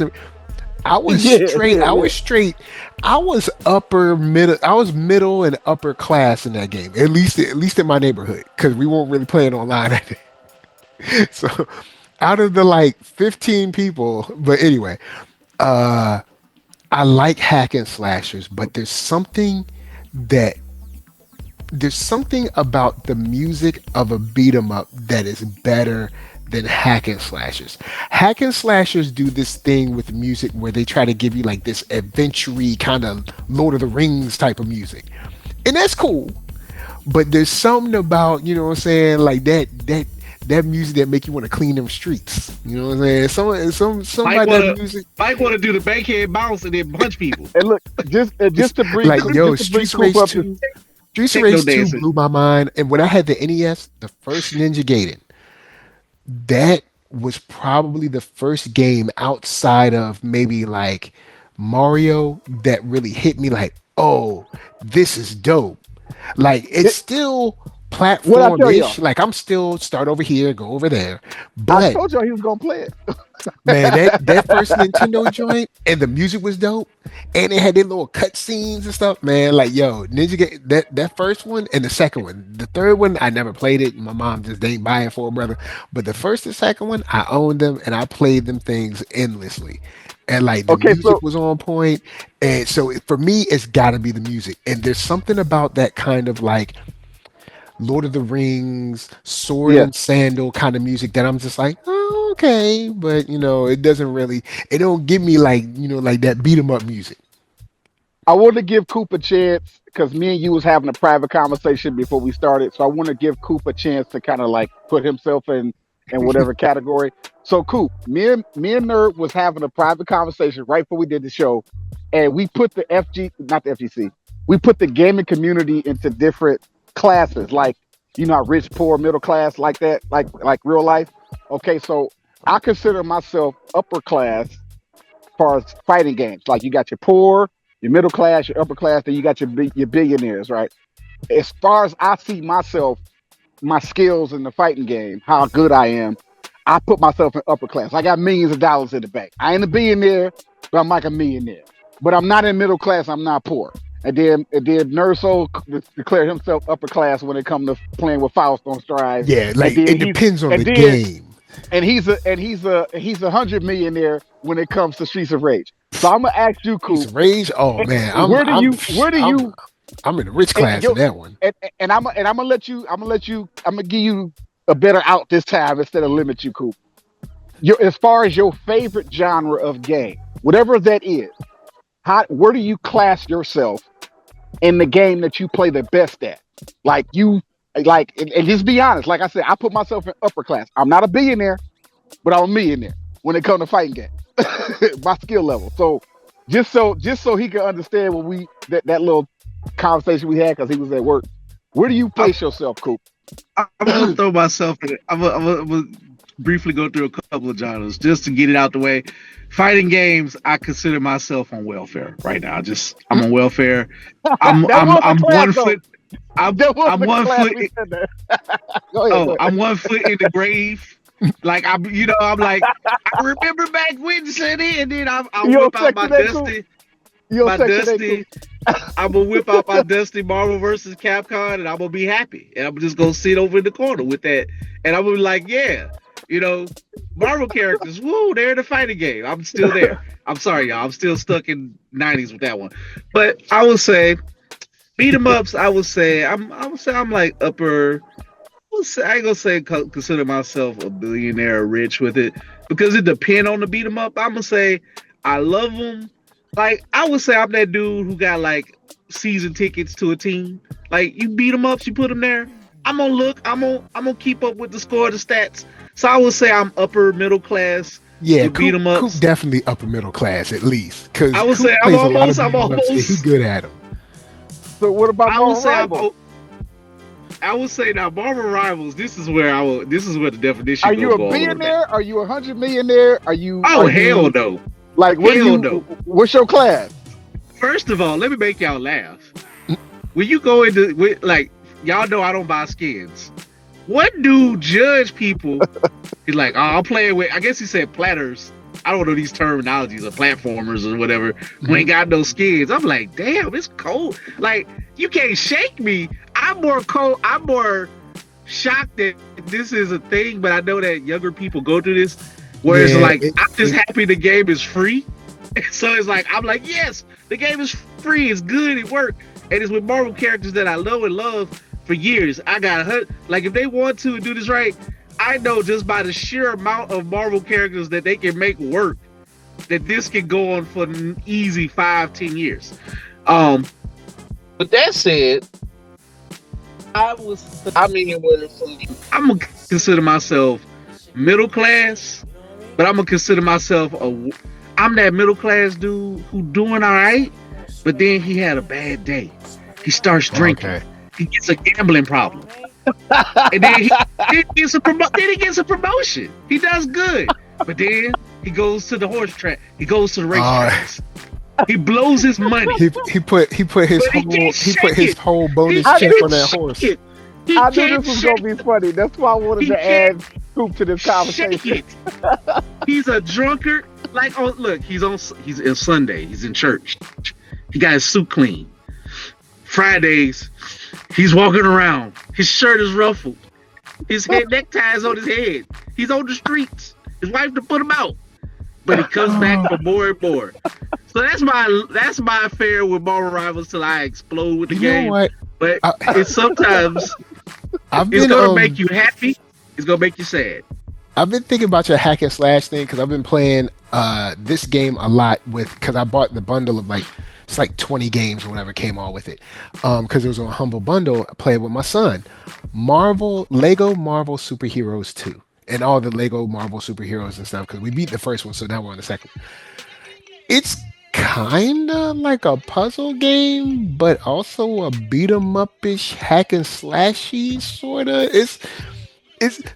I was straight. I was upper middle. I was middle and upper class in that game. At least in my neighborhood, because we weren't really playing online. So out of the like 15 people, but anyway. I like hack and slashers, but there's something that there's something about the music of a beat 'em up that is better than hack and slashers. Hack and slashers do this thing with music where they try to give you like this adventure kind of Lord of the Rings type of music. And that's cool. But there's something about, you know what I'm saying, like that music that make you want to clean them streets. You know what I'm saying? Mike Somebody wanna that music Mike wanna do the bankhead bounce and then punch people. And look, just to bring like yo, just to bring Streets Coop Race up 2. to Streets Techno Race 2 dancing. blew my mind. And when I had the NES, the first Ninja Gaiden, that was probably the first game outside of maybe like Mario that really hit me like, oh, this is dope. Like it's it, still what I tell y'all. platform-ish. Like I'm still start over here, go over there. I But told y'all he was gonna play it. man, that first Nintendo joint and the music was dope, and it had their little cutscenes and stuff. Man, like yo, that first one and the second one, the third one I never played it. My mom just didn't buy it for a brother. But the first and second one, I owned them and I played them things endlessly. And like the Okay, music so was on point, and so for me, it's got to be the music. And there's something about that kind of like Lord of the Rings, sword yeah, and sandal kind of music that I'm just like, oh, okay, but it doesn't really, it don't give me like, like that beat 'em up music. I want to give Coop a chance because me and you was having a private conversation before we started. So I want to give Coop a chance to kind of like put himself in whatever category. So Coop, me and Nerd was having a private conversation right before we did the show, and we put the not the FGC, we put the gaming community into different classes, like how rich, poor, middle class, like that, like real life. Okay, so I consider myself upper class as far as fighting games. Like you got your poor, your middle class, your upper class, then you got your billionaires, right? As far as I see myself, my skills in the fighting game, how good I am, I put myself in upper class. I got millions of dollars in the bank. I ain't a billionaire, but I'm like a millionaire. But I'm not in middle class. I'm not poor. And then NERDSoul declared himself upper class when it comes to playing with Firestone Strides. Yeah, And like then it he's depends on and the then game. he's a 100 millionaire when it comes to Streets of Rage. So I'm gonna ask you, Piece Coop, of Rage. Oh man, where do I'm you I'm in the rich and class in that one. I'm gonna let you I'm gonna give you a better out this time instead of limit you, Coop. As far as your favorite genre of game, whatever that is, where do you class yourself in the game that you play the best at? Like and just be honest. Like I said, I put myself in upper class. I'm not a billionaire, but I'm a millionaire when it comes to fighting games. My skill level. So just so he can understand when that little conversation we had because he was at work. Where do you I'm, place yourself, Coop? I'm gonna throw myself in it. I'm gonna briefly go through a couple of genres just to get it out the way. Fighting games, I consider myself on welfare right now. I'm on welfare. I'm That was a I'm class one though. foot. That was I'm a one class foot. we said that. Go ahead. Oh, I'm one foot in the grave. Like I'm like I remember back when Sonny, and then I You whip don't out my section that, Coop? dusty, You my don't section that, dusty. Coop? I'm gonna whip out my dusty Marvel versus Capcom, and I'm gonna be happy, and I'm just gonna sit over in the corner with that, and I'm gonna be like, yeah, Marvel characters, woo, they're in the fighting game. I'm still there. I'm sorry, y'all. I'm still stuck in '90s with that one, but I would say beat 'em ups. I would say I'm like upper. I ain't gonna say consider myself a billionaire or rich with it because it depends on the beat 'em up. I'm gonna say I love them. Like I would say I'm that dude who got like season tickets to a team. Like you beat 'em ups, you put them there. I'm gonna look. I'm gonna keep up with the score, the stats. So I would say I'm upper middle class Yeah, with beat Coop, 'em Coop ups. definitely upper middle class at least because I would Coop say plays a lot of I'm beat 'em ups and he almost. good at them. So what about I would Marvel say Rivals? I would say now Marvel Rivals. This is where This is where the definition Are gonna you a go a little bit. billionaire? Are you 100 millionaire? Are you Oh are hell you no, like hell no. what's your class? First of all, let me make y'all laugh. When you go like y'all know I don't buy skins. What do judge people? He's like, oh, I'm playing with. I guess he said platters. I don't know these terminologies or platformers or whatever. Who ain't got no skins. I'm like, damn, it's cold. Like you can't shake me. I'm more cold. I'm more shocked that this is a thing. But I know that younger people go through this. Where it's Yeah, like, I'm just happy the game is free. So it's like, I'm like, yes, the game is free. It's good. It worked. and it's with Marvel characters that I know and love for years. I got like if they want to do this right, I know just by the sheer amount of Marvel characters that they can make work, that this can go on for an easy 5-10 years. But that said, I'm gonna consider myself middle class, but I'm gonna consider myself I'm that middle class dude who doing all right, but then he had a bad day. He starts drinking. Okay. He gets a gambling problem, and then he gets a promotion. He does good, but then he goes to the horse track. He goes to the racetracks. He blows his money. He put his whole bonus check on that horse. I knew this was gonna be funny. That's why I wanted to add Scoop to this conversation. He's a drunkard. Like, oh look, he's on Sunday. He's in church. He got his suit clean. Fridays, he's walking around. His shirt is ruffled. His necktie is on his head. He's on the streets. His wife to put him out, but he comes back for more and more. So that's my affair with Marvel Rivals till I explode with the game. Know what? But it's sometimes it's gonna make you happy. It's gonna make you sad. I've been thinking about your hack and slash thing because I've been playing this game a lot because I bought the bundle of it's like 20 games or whatever came all with it because it was a humble bundle. I played with my son. Lego Marvel Superheroes 2 and all the Lego Marvel Superheroes and stuff because we beat the first one, so now we're on the second. It's kind of like a puzzle game, but also a beat 'em up-ish hack and slashy sort of. It's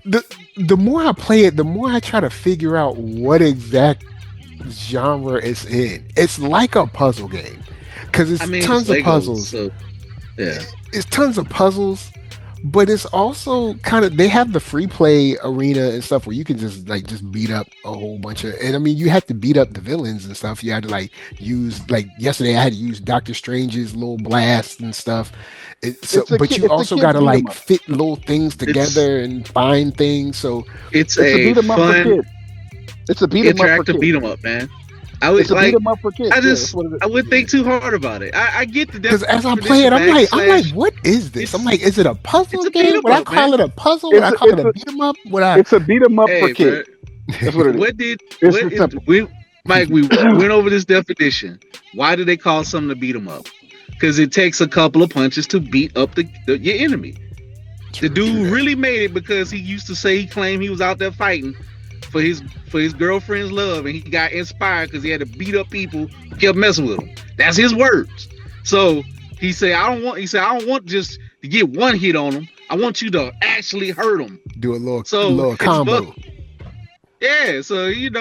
the more I play it, the more I try to figure out what exact genre it's in. It's like a puzzle game because it's tons of puzzles. So, yeah, it's tons of puzzles, but it's also kind of they have the free play arena and stuff where you can just beat up a whole bunch of. And I mean, you have to beat up the villains and stuff. You had to use yesterday. I had to use Doctor Strange's little blast and stuff. But you also got to fit little things together and find things. So it's a beat 'em up for kids. It's a beat 'em up for kids. Beat 'em up, man. It's a beat 'em up for kids. I wouldn't think too hard about it. I get the because as I play it, I'm like, what is this? I'm like, is it a puzzle game? Would I call it a puzzle? Would I call it a beat 'em up? It's a beat 'em up for kids. That's what it is. Mike, we went over this definition. Why do they call something a beat 'em up? Because it takes a couple of punches to beat up your enemy. The dude really made it because he used to say he claimed he was out there fighting for his girlfriend's love, and he got inspired because he had to beat up people who kept messing with him. That's his words. So he said, I don't want just to get one hit on him. I want you to actually hurt him. Do a little combo. Yeah, so it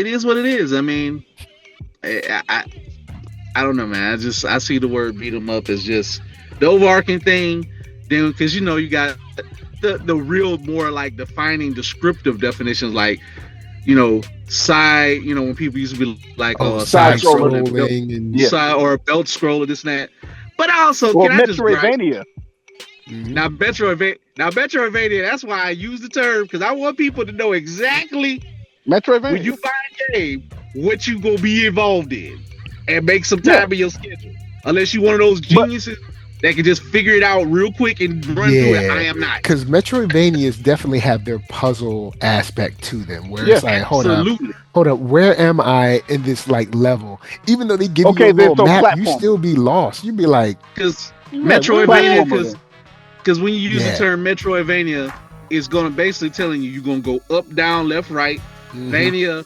is what it is. I mean, I don't know, man. I see the word beat 'em up as just the overarching thing. Then, because you got the real more like defining descriptive definitions, like side. When people used to be like side scrolling side or belt scroller, this and that. But also, Metroidvania. Now Metroidvania. That's why I use the term because I want people to know exactly Metroidvania when you buy a game what you gonna be involved in. And make some time in your schedule. Unless you're one of those geniuses that can just figure it out real quick and run through it. I am not. Because Metroidvanias definitely have their puzzle aspect to them. Where it's like, hold up, where am I in this level? Even though they give you a little map, platform. You still be lost. You'd be like... Because Metroidvania, because when you use the term Metroidvania, it's going to basically telling you're going to go up, down, left, right. Vania...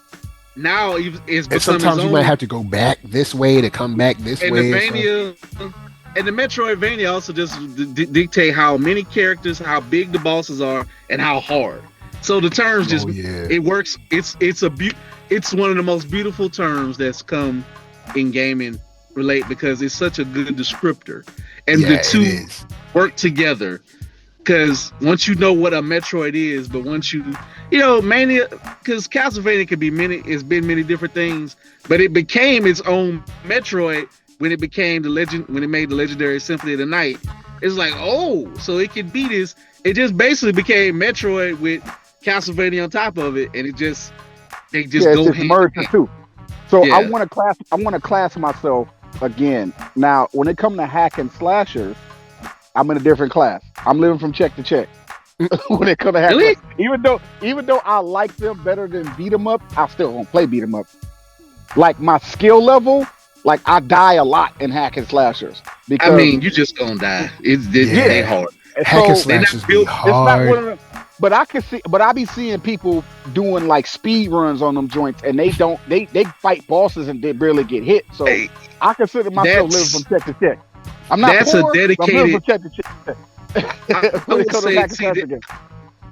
Now it's become sometimes you might have to go back this way to come back this way. And the Metroidvania also just dictate how many characters, how big the bosses are, and how hard. So the terms it works. It's one of the most beautiful terms that's come in gaming because it's such a good descriptor, and the two work together. Because once you know what a Metroid is, but once Mania, because Castlevania could be it's been many different things, but it became its own Metroid when it became when it made the legendary Symphony of the Night. It's like, so it could be this. It just basically became Metroid with Castlevania on top of it, and they just go merged the two. So I want to class myself again, now when it comes to hack and slashers, I'm in a different class. I'm living from check to check. When it comes to hack, Really? even though I like them better than beat 'em up, I still won't play beat 'em up. Like my skill level, like I die a lot in hack and slashers because I mean, you just gonna die. They hard. Hack and so slashers be it's not hard. one of them. But I be seeing people doing like speed runs on them joints, and they fight bosses and they barely get hit. So Hey, I consider myself living from check to check. I'm not that's poor, a but I'm living dedicated. from check to check. I When it would comes to say, hack and see, slash again.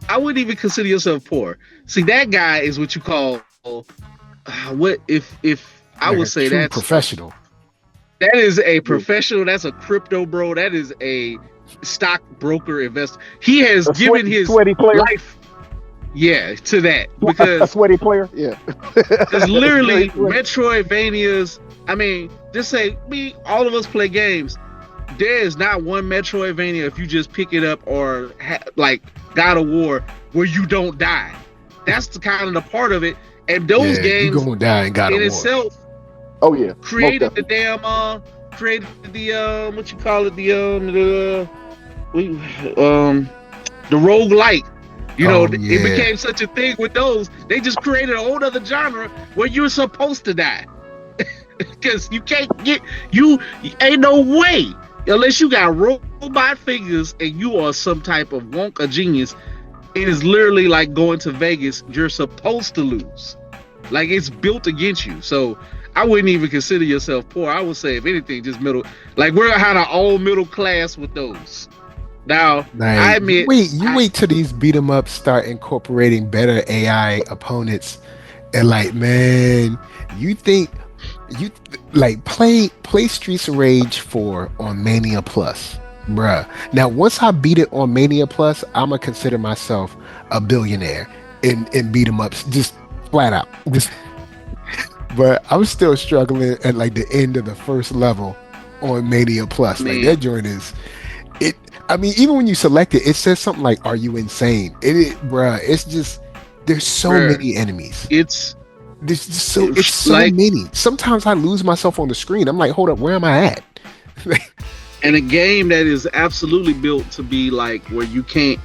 I wouldn't even consider yourself poor. See, that guy is what you call what if I Like would a say true that's professional. that is a professional. That's a crypto bro. That is a stockbroker investor. He has given his sweaty player. life, yeah, to that A because sweaty player, yeah. there's literally Very sweaty. Metroidvanias. I mean, just say all of us play games. There is not one Metroidvania if you just pick it up or like God of War where you don't die. That's the kind of the part of it. And those games you gonna die and got in a war. itself Oh yeah, created the damn what you call it, the roguelike. You know, it became such a thing with those. They just created a whole other genre where you're supposed to die. Because you can't ain't no way unless you got robot figures and you are some type of wonka genius. It is literally like going to Vegas. You're supposed to lose. Like it's built against you. So I wouldn't even consider yourself poor. I would say, if anything, just middle. Like we're kind of all middle class with those. Now, Like, I admit, wait till these beat 'em ups start incorporating better AI opponents, and like, man, you think you like play Streets of Rage 4 on Mania Plus, bruh. Now, once I beat it on Mania Plus, I'ma consider myself a billionaire in beat 'em ups, just flat out. Just, but I'm still struggling at like the end of the first level on Mania Plus. Like that joint is it. I mean, even when you select it, it says something like, "Are you insane?" Bruh, it's just there's so many enemies. It's so like, many. Sometimes I lose myself on the screen. I'm like, hold up, where am I at? and a game that is absolutely built to be like where you can't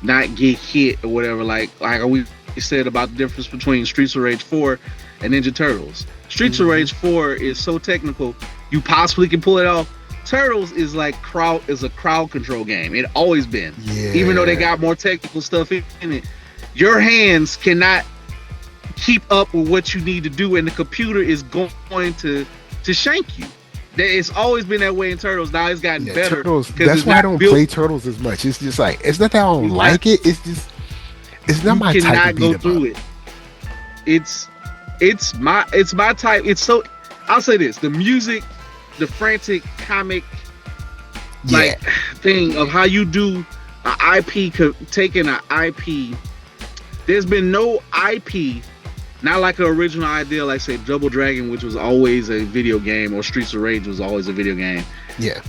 not get hit or whatever. Like we said about the difference between Streets of Rage 4 and Ninja Turtles. Streets of Rage 4 is so technical, you possibly can pull it off. Turtles is like a crowd control game. It always been. Yeah. Even though they got more technical stuff in it, your hands cannot keep up with what you need to do, and the computer is going to shank you. It's always been that way in Turtles. Now it's gotten better. Turtles. That's why I don't play Turtles as much. It's just like it's not that I don't like it. It's just it's not my type of beat 'em through up. it. It's my type. It's so. I'll say this: the music, the frantic comic like thing of how you do an IP, taking an IP. There's been no IP, not like an original idea, like say Double Dragon, which was always a video game, or Streets of Rage was always a video game. Yeah.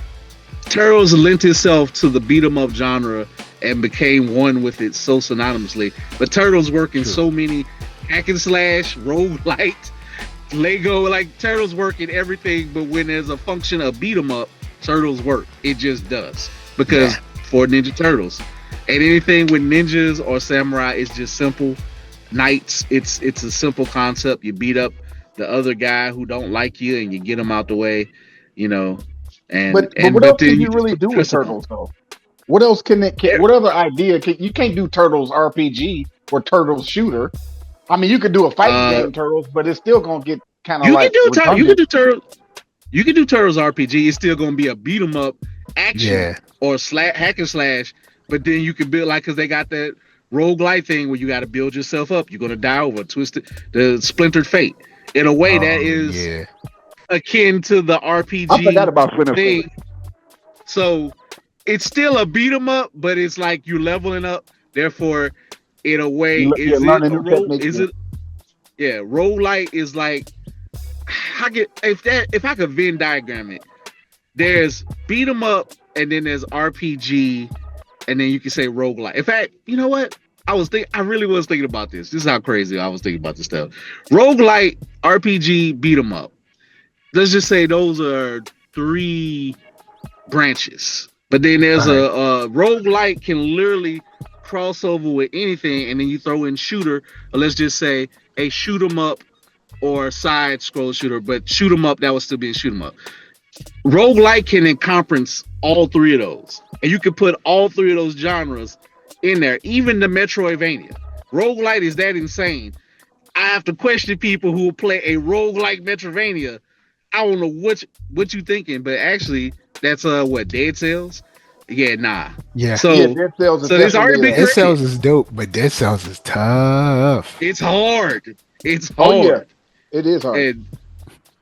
Turtles lent itself to the beat 'em up genre and became one with it so synonymously. But Turtles work in so many hack and slash, roguelite, Lego, like Turtles work in everything. But when there's a function of beat 'em up, Turtles work. It just does, because for Ninja Turtles, and anything with ninjas or samurai is just simple. Knights, it's a simple concept. You beat up the other guy who don't like you, and you get him out the way, you know. But what else can you really do with Turtles though? What else what other idea you can't do Turtles RPG or Turtles shooter? I mean, you could do a fighting game Turtles, but it's still gonna get kind of like you can do Turtles RPG. It's still gonna be a beat 'em up action or hack and slash. But then you can build, like, because they got that roguelite thing where you got to build yourself up. You're gonna die over the Splintered Fate in a way that is akin to the RPG. I forgot about Splintered Fate. So it's still a beat 'em up, but it's like you leveling up. Therefore, in a way, roguelite is like, if I could Venn diagram it, there's beat 'em up, and then there's RPG, and then you can say roguelite. In fact, you know what? I really was thinking about this. This is how crazy I was thinking about this stuff. Roguelite, RPG, beat 'em up. let's just say those are 3 branches. But then there's a roguelike can literally cross over with anything, and then you throw in shooter, or let's just say a shoot 'em up or side scroll shooter, but shoot 'em up, that would still be a shoot 'em up. Roguelike can encompass all 3 of those. And you can put all 3 of those genres in there, even the Metroidvania. Roguelike is that insane. I have to question people who play a roguelike Metroidvania. I don't know what you thinking, but actually that's what, Dead Cells? Yeah, nah. Yeah. So, Dead Cells is there's already been Dead Cells is dope, but Dead Cells is tough. It's hard. It's hard. Oh yeah, it is hard. And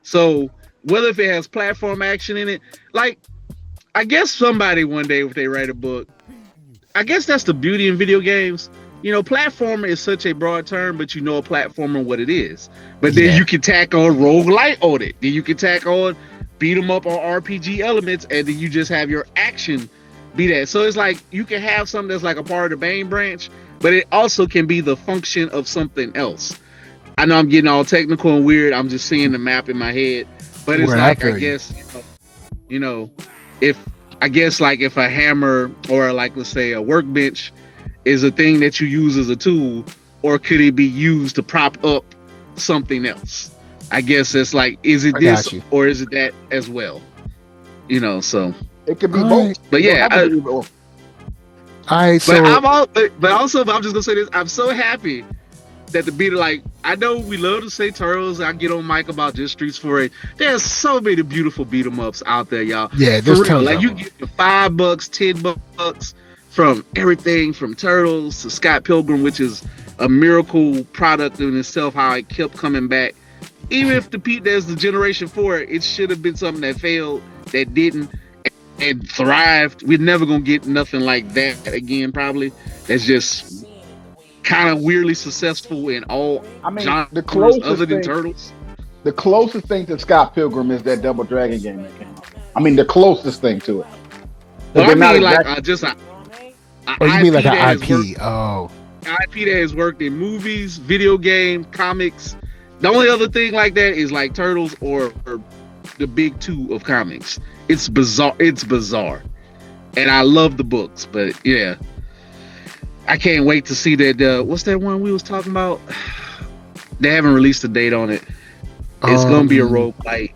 so whether if it has platform action in it, like I guess somebody one day if they write a book, I guess that's the beauty in video games. You know, platformer is such a broad term, but you know a platformer what it is. But then you can tack on roguelite on it. Then you can tack on beat 'em up on RPG elements, and then you just have your action be that. So it's like you can have something that's like a part of the main branch, but it also can be the function of something else. I know I'm getting all technical and weird. I'm just seeing the map in my head, but it's like I guess you know, if a hammer or like let's say a workbench is a thing that you use as a tool, or could it be used to prop up something else? I guess it's like, is it this or is it that as well? You know, so it could be both. But yeah, all right. So, but also, I'm just gonna say this: I'm so happy that the beat, like, I know we love to say Turtles. I get on mic about just Streets 4A. There's so many beautiful beat 'em ups out there, y'all. Yeah, there's tons. Like you get for $5, $10 from everything from Turtles to Scott Pilgrim, which is a miracle product in itself. How it kept coming back. Even if there's the generation 4, it should have been something that failed, that didn't, and thrived. We're never gonna get nothing like that again, probably. That's just kind of weirdly successful in all genres the closest other than thing, Turtles. The closest thing to Scott Pilgrim is that Double Dragon game that came out. I mean, the closest thing to it. Well, I mean, like just a you mean like an IP? IP that has worked in movies, video game, comics. The only other thing like that is like Turtles or the big 2 of comics. It's bizarre. It's bizarre, and I love the books. But yeah, I can't wait to see that. What's that one we was talking about? They haven't released a date on it. It's gonna be a roguelike.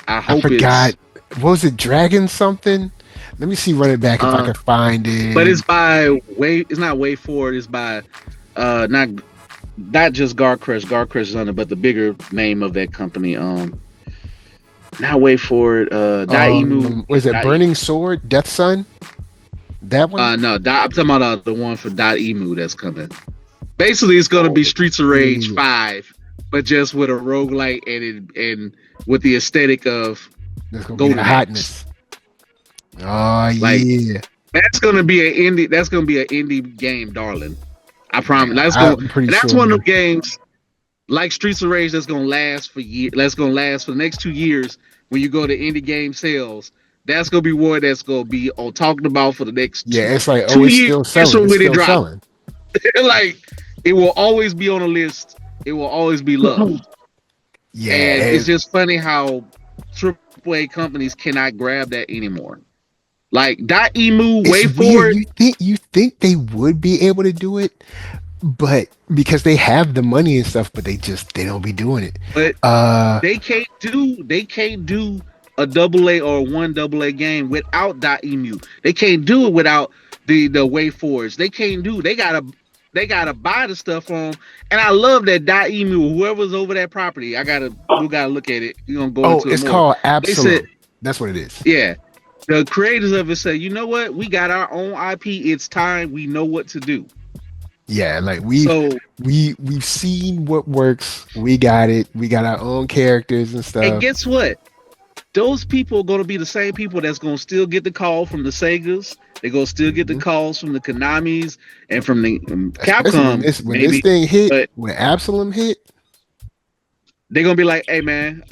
I forgot. What was it? Dragon something? Let me see. Run it back if I can find it. But it's by It's not Way Forward. It's by not just Guard Crush. Guard Crush is on it, but the bigger name of that company. Not Way Forward. Daemu. Was it Burning Sword? Death Sun? That one? No. I'm talking about the one for Daemu that's coming. Basically, it's gonna be Streets of Rage 5, but just with a roguelike and with the aesthetic of golden hotness. Oh yeah. That's gonna be an indie game, darling. I promise. That's one of the games like Streets of Rage that's gonna last for years. That's gonna last for the next 2 years. When you go to indie game sales, that's gonna be one that's gonna be talked about for the next it's like 2 it's years. still selling. It's still selling. Like it will always be on a list. It will always be loved. Yeah, and it's just funny how AAA companies cannot grab that anymore. Like Daemu, Way Forward. You think they would be able to do it, but because they have the money and stuff, but they don't be doing it. But they can't do a AA or one AA game without Daemu. They can't do it without the Way Forwards. They can't do. They gotta buy the stuff from. And I love that Daemu. Whoever's over that property, we gotta look at it. You're gonna go into it. It's called Absolute. That's what it is. Yeah. The creators of it say, you know what? We got our own IP. It's time. We know what to do. Yeah, like we've seen what works. We got it. We got our own characters and stuff. And guess what? Those people are going to be the same people that's going to still get the call from the Segas. They're going to still get the calls from the Konamis and from the Capcom. When this thing hit, when Absalom hit, they're going to be like, hey, man,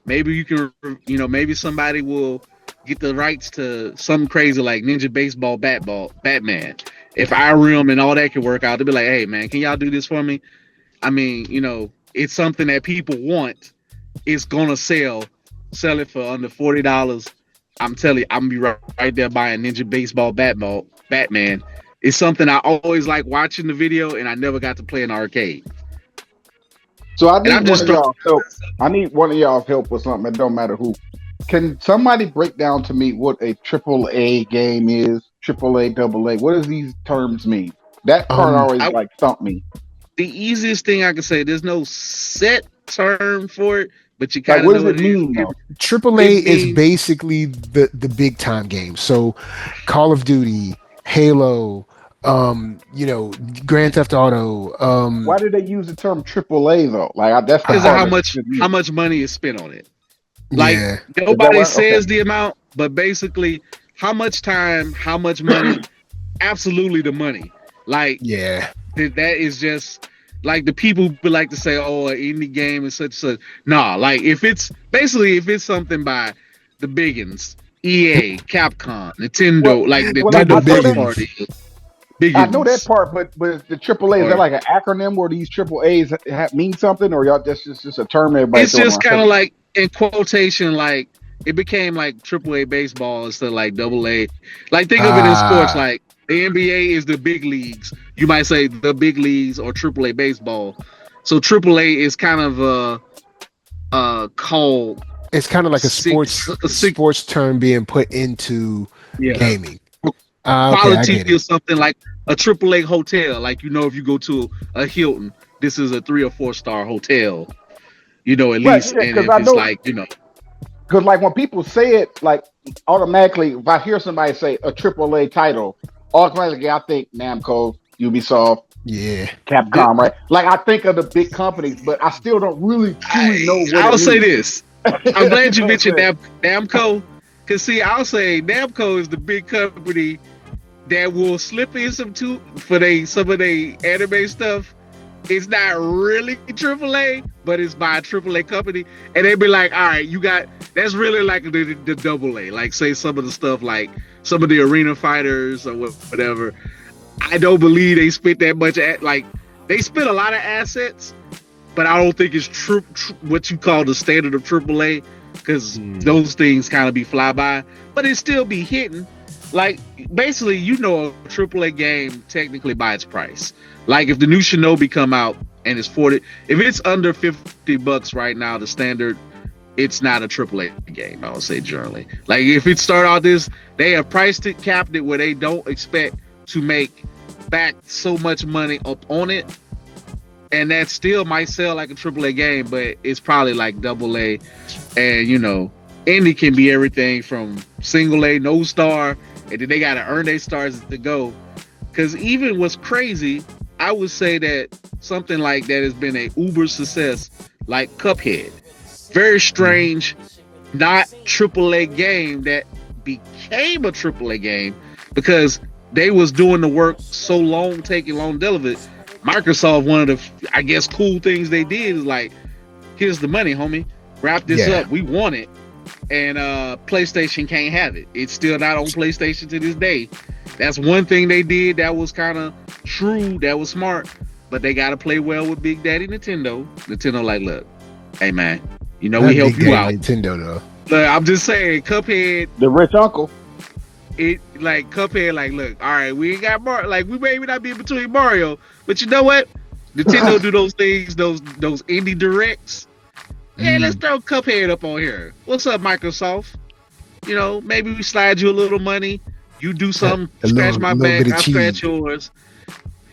maybe you can, maybe somebody will get the rights to something crazy like Ninja Baseball Batman. If Irem and all that can work out, they'll be like, hey, man, can y'all do this for me? I mean, it's something that people want. It's going to sell. sell it for under $40. I'm telling you, I'm gonna be right there buying Ninja Baseball Batman. It's something I always like watching the video, and I never got to play in the arcade. So I And I'm need one just of y'all help. I need one of y'all help with something. It don't matter who. Can somebody break down to me what a triple A game is? Triple A, double A. What does these terms mean? That part always like stumped me. The easiest thing I can say, there's no set term for it, but you kind Like, of what know does what it it mean is. though? AAA is basically the big time game. So Call of Duty, Halo, Grand Theft Auto. Why do they use the term triple A though? Like that's the Because of part how much money is spent on it. Like Yeah. nobody says the amount, but basically how much time, how much money, absolutely the money. Like Yeah. that is just like the people would like to say, oh, an indie game is such. Nah, like if it's something by the biggins, EA, Capcom, Nintendo, Well, like the well, Nintendo I know first that- party. I know that part, but the triple A is Or- that like an acronym where these triple A's mean something, or y'all just a term everybody? It's just kind of like in quotation, like it became like AAA baseball instead of like AA. Like think of it in sports, like the NBA is the big leagues. You might say the big leagues or AAA baseball. So AAA is kind of called. It's kind of like a sports term being put into gaming. Quality is something like a AAA hotel. Like if you go to a Hilton, this is a 3 or 4 star hotel. At least, and if it's like because like when people say it, like automatically, if I hear somebody say a AAA title, automatically I think Namco, Ubisoft, Capcom, right? Like I think of the big companies, but I still don't really truly know what I'll say this. I'm glad you mentioned Namco, because see, I'll say Namco is the big company that will slip in some for some of their anime stuff. It's not really AAA, but it's by a AAA company, and they'd be like, "All right, that's really like the AA." Like, say some of the stuff, like some of the arena fighters or whatever. I don't believe they spent that much. They spent a lot of assets, but I don't think it's true what you call the standard of AAA, because those things kind of be flyby, but it still be hitting. Like basically, a AAA game technically by its price. Like if the new Shinobi come out and it's 40, if it's under $50 right now, the standard, it's not a AAA game. I would say generally. Like if it start out they have priced it, capped it where they don't expect to make back so much money up on it, and that still might sell like a AAA game, but it's probably like AA. And indie can be everything from single A, no star, and then they got to earn their stars to go. Because even what's crazy, I would say that something like that has been a uber success, like Cuphead. Very strange, not AAA game that became a AAA game because they was doing the work so long, taking long to deliver it. Microsoft, one of the, I guess, cool things they did is like, here's the money, homie. Wrap this up. We want it. And PlayStation can't have it. It's still not on PlayStation to this day. That's one thing they did that was kind of shrewd, that was smart. But they got to play well with Big Daddy Nintendo. Nintendo like, look, hey man, we help you out. Nintendo though. Look, I'm just saying, Cuphead, the rich uncle. Cuphead, like, look, all right, we ain't got Mario. Like, we may not be in between Mario, but you know what? Nintendo do those things, those indie directs. Yeah, let's throw Cuphead up on here. What's up, Microsoft? Maybe we slide you a little money. You do something, scratch my back, I scratch yours.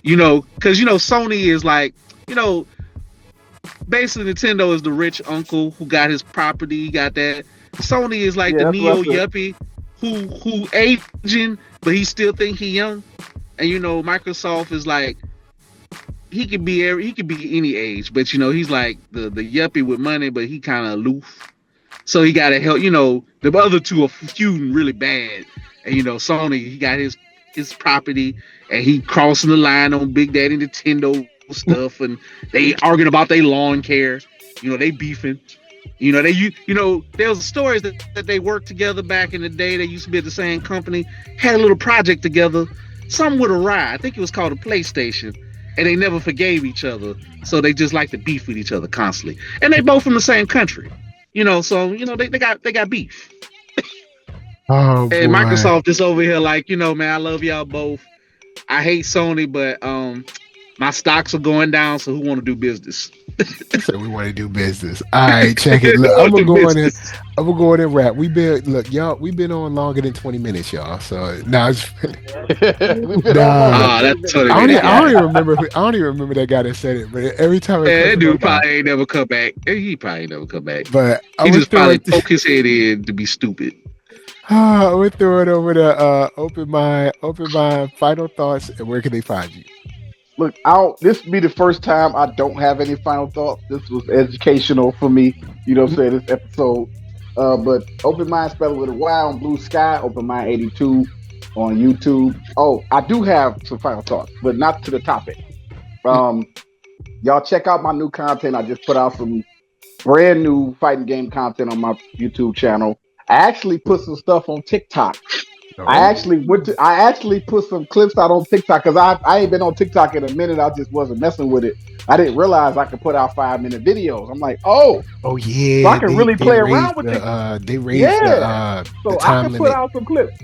Because Sony is like, basically Nintendo is the rich uncle who got his property. He got that. Sony is like the neo yuppie who aging, but he still think he young. And Microsoft is like, he could be any age, but he's like the yuppie with money, but he kind of aloof. So he got to help. The other two are feuding really bad, and Sony, he got his property, and he crossing the line on Big Daddy Nintendo stuff, and they arguing about their lawn care. They beefing. There was stories that they worked together back in the day. They used to be at the same company, had a little project together. Something with a ride. I think it was called a PlayStation. And they never forgave each other, so they just like to beef with each other constantly. And they both from the same country, So they got beef. Oh And boy. Microsoft is over here like, man, I love y'all both. I hate Sony, but my stocks are going down. So who want to do business? He said we want to do business. All right, check it. Who Look, I'm want to gonna do go in and business? I'm gonna go in and wrap. We've been on longer than 20 minutes, y'all. So now it's We've been on longer nah. than Ah, 20 that's minutes. 20 I don't, minutes. I don't Yeah. even remember. I don't even remember that guy that said it. But every time it Yeah, that crosses my dude mind. probably ain't never come back. He probably ain't never come back. But He I'm gonna just throw probably it. poke his head in to be stupid. I'm gonna throw it over to open mind. Open mind. Final thoughts. And where can they find you? Look, this be the first time I don't have any final thoughts. This was educational for me. You know what I'm saying? This episode. But Open Mind spelled with a Y on Blue Sky, Open Mind 82 on YouTube. Oh, I do have some final thoughts, but not to the topic. Um, y'all check out my new content. I just put out some brand new fighting game content on my YouTube channel. I actually put some stuff on TikTok. Oh, I actually put some clips out on TikTok because I ain't been on TikTok in a minute. I just wasn't messing with it. I didn't realize I could put out 5 minute videos. I'm like, oh, oh so I yeah. can They really they play around raised with it. Yeah. the So I time can put limit. out some clips.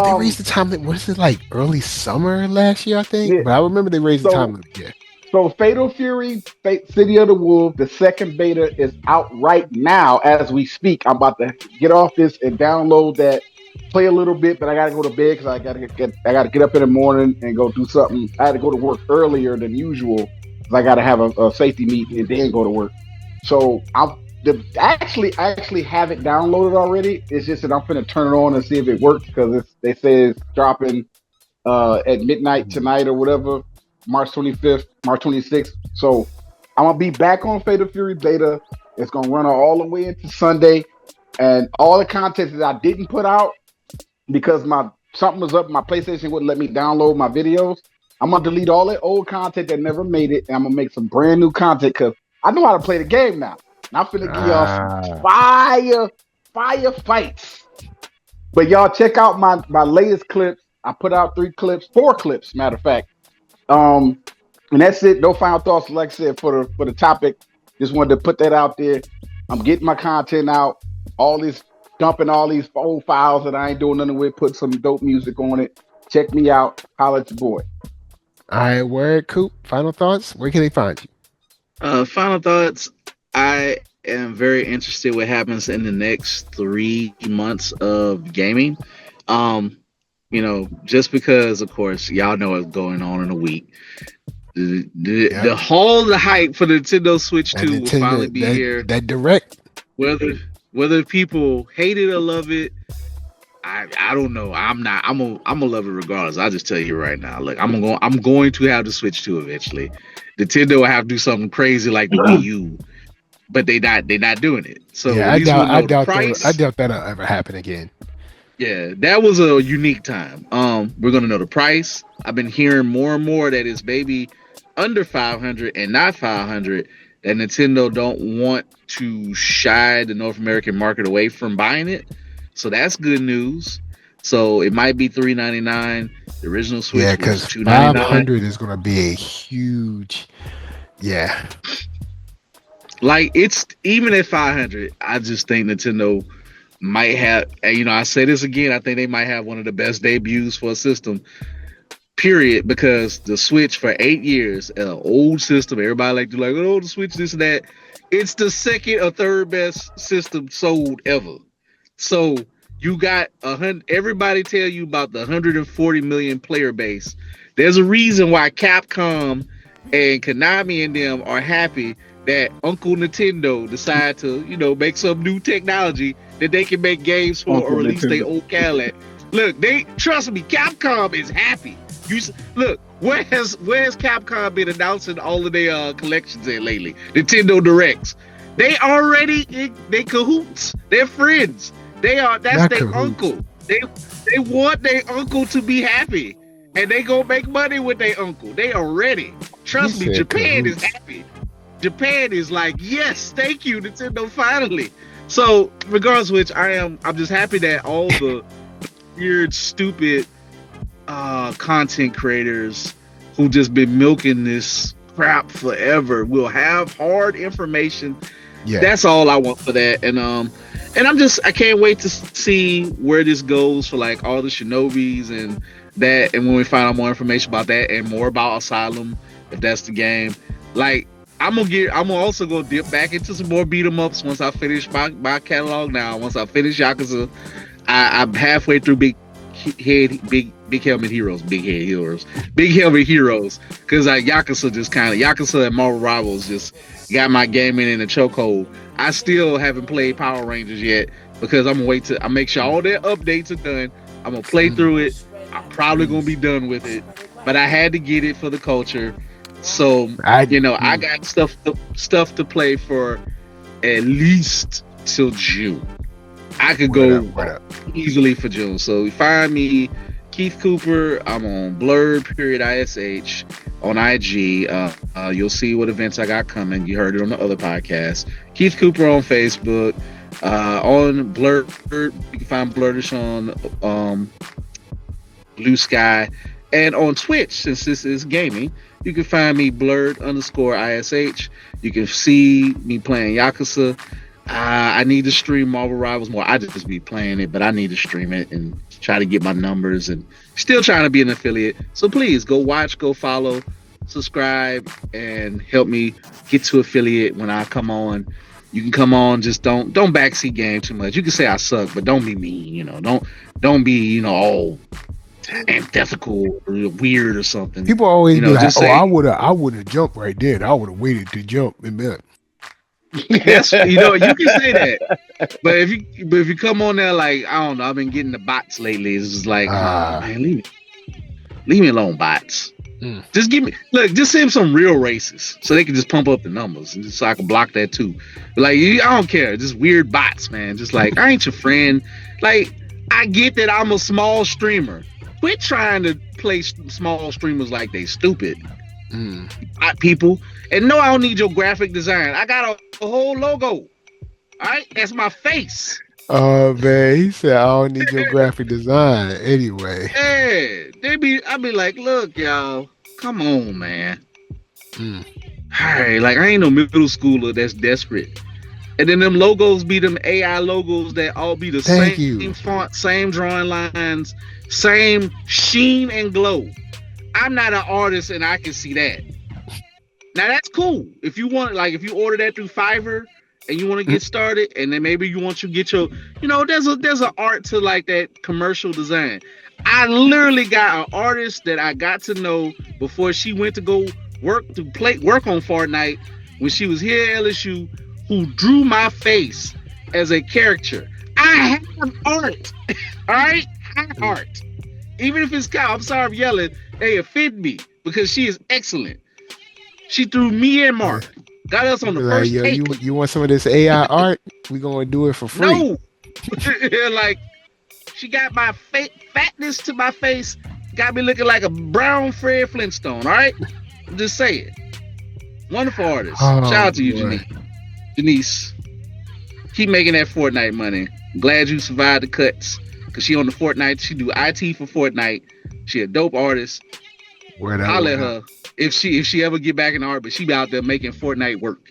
They raised the time limit. What is it like? Early summer last year, I think. Yeah. But I remember they raised the time So limit. Yeah. so Fatal Fury, City of the Wolves, the second beta is out right now as we speak. I'm about to get off this and download that, play a little bit, but I gotta go to bed because I gotta get up in the morning and go do something. I had to go to work earlier than usual because I gotta have a safety meeting and then go to work. So I actually have it downloaded already. It's just that I'm gonna turn it on and see if it works because they say it's dropping at midnight tonight or whatever, March 25th, March 26th. So I'm gonna be back on Fatal Fury beta. It's gonna run all the way into Sunday, and all the content that I didn't put out because my something was up, my PlayStation wouldn't let me download my videos. I'm gonna delete all that old content that never made it, and I'm gonna make some brand new content because I know how to play the game now. And I'm finna give y'all some Ah, fire fights. But y'all check out my latest clips. I put out 4 clips, matter of fact. Um, and that's it. No final thoughts, like I said, for the topic. Just wanted to put that out there. I'm getting my content out. All this dumping all these old files that I ain't doing nothing with. Put some dope music on it. Check me out. Holla at your boy. all right. Word, Coop. Final thoughts. Where can they find you? Final thoughts. I am very interested what happens in the next 3 months of gaming. Um, just because, of course, y'all know what's going on in a week. The whole the hype for the Nintendo Switch That 2 will finally Nintendo, be here. that direct. Whether people hate it or love it, I don't know. I'm gonna love it regardless. I'll just tell you right now. Look, I'm going to have the Switch 2 eventually. Nintendo will have to do something crazy like the Wii U, but they're not doing it. So Yeah, at least we'll know the I price. doubt that'll ever happen again. Yeah, that was a unique time. We're gonna know the price. I've been hearing more and more that it's maybe under 500 and not 500. That Nintendo don't want to shy the North American market away from buying it. So that's good news. So it might be $399. The original Switch Yeah, was because $299. 500 is gonna be a huge. Yeah, Like it's even at 500, I just think Nintendo might have. And I say this again. I think they might have one of the best debuts for a system. Period. Because the Switch for 8 years, an old system. Everybody like to oh, the Switch this and that. It's the second or third best system sold ever. So you got everybody tell you about the 140 million player base. There's a reason why Capcom and Konami and them are happy that Uncle Nintendo decided to, make some new technology that they can make games for Uncle or release their Nintendo. old Cadillac. Look, trust me, Capcom is happy. Look, where has Capcom been announcing all of their collections in lately? Nintendo Directs. They already they cahoots. They're friends. That's not their cahoots. uncle. They want their uncle to be happy. And they gonna make money with their uncle. They are ready. Trust me, Japan is happy. Japan is like, yes, thank you, Nintendo, finally. So, regardless of which, I'm just happy that all the weird, stupid content creators who just been milking this crap forever will have hard information Yeah. That's all I want for that. And I can't wait to see where this goes for like all the Shinobis and that. And when we find out more information about that and more about Asylum, if that's the game, like I'm gonna also go dip back into some more beat 'em ups once I finish my catalog. Now, once I finish Yakuza, I'm halfway through big helmet heroes, because like Yakuza and Marvel Rivals just got my gaming in a chokehold. I still haven't played Power Rangers yet because I'm gonna wait till I make sure all their updates are done. I'm gonna play through it. I'm probably gonna be done with it, but I had to get it for the culture. So I got stuff to play for at least till June. I could go easily for June. So find me, Keith Cooper. I'm on Blurred.ish on IG. You'll see what events I got coming. You heard it on the other podcast. Keith Cooper on Facebook. On Blurred, you can find Blurdish on Blue Sky, and on Twitch. Since this is gaming, you can find me Blurred_ISH. You can see me playing Yakuza. I need to stream Marvel Rivals more. I just be playing it, but I need to stream it and try to get my numbers, and still trying to be an affiliate. So please go watch, go follow, subscribe, and help me get to affiliate when I come on. You can come on, just don't backseat game too much. You can say I suck, but don't be mean, don't be, all antithetical or weird or something. People always be like, I would have jumped right there. I would have waited to jump and then. Yes, you can say that, but if you come on there like, I don't know, I've been getting the bots lately. It's just like, man, leave me alone, bots. Just just send some real races so they can just pump up the numbers, and just so I can block that too. But like, I don't care, just weird bots, man. Just like, I ain't your friend. Like, I get that I'm a small streamer. Quit trying to play small streamers like they stupid. Bot people. And no, I don't need your graphic design. I got a whole logo. All right, that's my face. Oh man, he said I don't need your graphic design anyway. Yeah, I be like, look, y'all, come on, man. All right, like I ain't no middle schooler that's desperate. And then them logos be them AI logos that all be the same font, same drawing lines, same sheen and glow. I'm not an artist, and I can see that. Now that's cool. If you want, like, if you order that through Fiverr and you want to get started, and then maybe you get your, there's an art to like that commercial design. I literally got an artist that I got to know before she went to go work on Fortnite when she was here at LSU, who drew my face as a character. I have art. All right, I have art. Even if it's I'm sorry I'm yelling, they offend me because she is excellent. She threw me and Mark. Got us on the first take. You want some of this AI art? We gonna do it for free. No. Like, she got my fatness to my face, got me looking like a brown Fred Flintstone, all right? I'm just saying. Wonderful artist. Shout out to you, Janice. Keep making that Fortnite money. Glad you survived the cuts. Cause she on the Fortnite, she do IT for Fortnite. She a dope artist. I'll let her. If she ever get back in art, but she be out there making Fortnite work.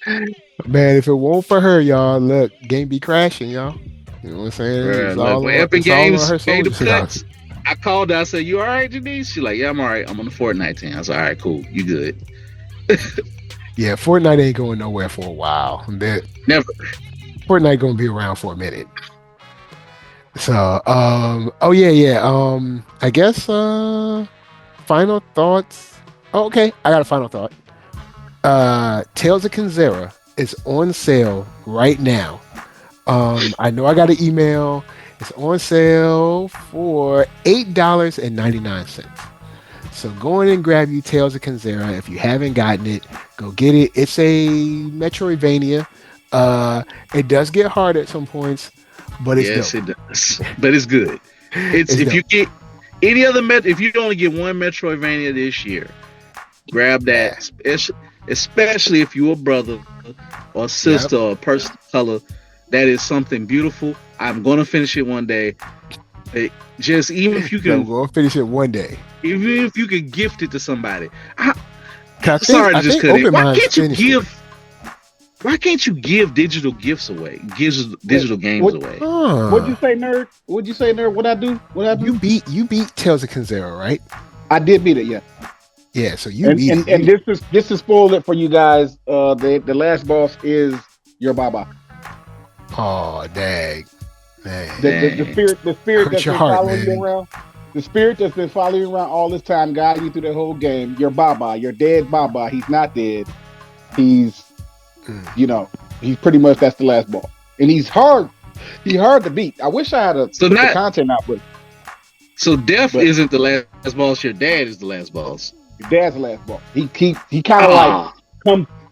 Man, if it weren't for her, y'all, look, game be crashing, y'all. You know what I'm saying? When Epic Games gave the cuts, I called her. I said, "You all right, Janice?" She like, "Yeah, I'm all right. I'm on the Fortnite team." I said, "All right, cool. You good?" Yeah, Fortnite ain't going nowhere for a while. Never. Fortnite gonna be around for a minute. So, I guess final thoughts. Oh, okay, I got a final thought. Tales of Kenzera is on sale right now. I know I got an email. It's on sale for $8.99. So go in and grab you Tales of Kenzera. If you haven't gotten it, go get it. It's a Metroidvania. It does get hard at some points, but it's dope. It does. But it's good. It's if dope. You get any other if you only get one Metroidvania this year, grab that. Especially if you're a brother or sister or a person of color, that is something beautiful. I'm gonna finish it one day. Even if you can, go finish it one day. Even if you could gift it to somebody. Why can't you gift Why can't you give digital gifts away? Gives digital games away. What'd you say, nerd? What'd you say, nerd? What I do? You beat Tales of Kenzera, right? I did beat it, yeah. Yeah, so you beat it. And this is spoiled it for you guys. The last boss is your Baba. Oh, dang. The spirit that's been following you around. The spirit that's been following you around all this time, guiding you through the whole game. Your Baba, your dead Baba. He's not dead. He's, he's pretty much, that's the last boss, and he's hard. He's hard to beat. I wish I had the content out with. So death isn't the last boss. Your dad is the last boss. Your dad's the last boss. He kind of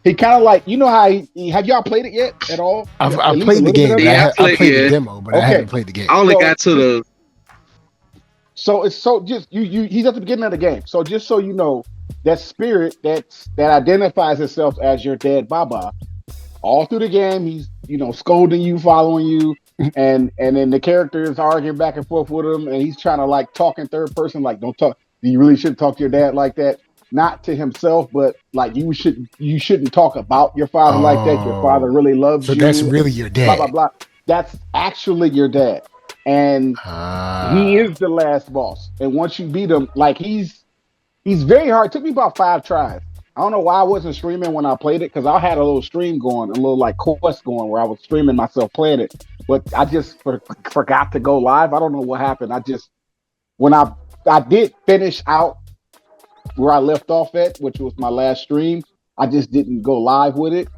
He kind of like, how have y'all played it yet at all? I've played the game. Yeah, I played the demo, but I haven't played the game. I only got to the. So it's just he's at the beginning of the game. So just so you know, that spirit that identifies itself as your dead Baba, all through the game, he's scolding you, following you, and then the character is arguing back and forth with him, and he's trying to like talk in third person, like, don't talk. You really shouldn't talk to your dad like that. Not to himself, but like you shouldn't talk about your father like that. Your father really loves you. So that's really your dad. Blah blah blah. That's actually your dad, and he is the last boss. And once you beat him, like he's very hard. It took me about 5 tries. I don't know why I wasn't streaming when I played it, because I had a little stream going, a little like quest going where I was streaming myself playing it, but I just forgot to go live. I don't know what happened. When I did finish out where I left off at, which was my last stream, I just didn't go live with it.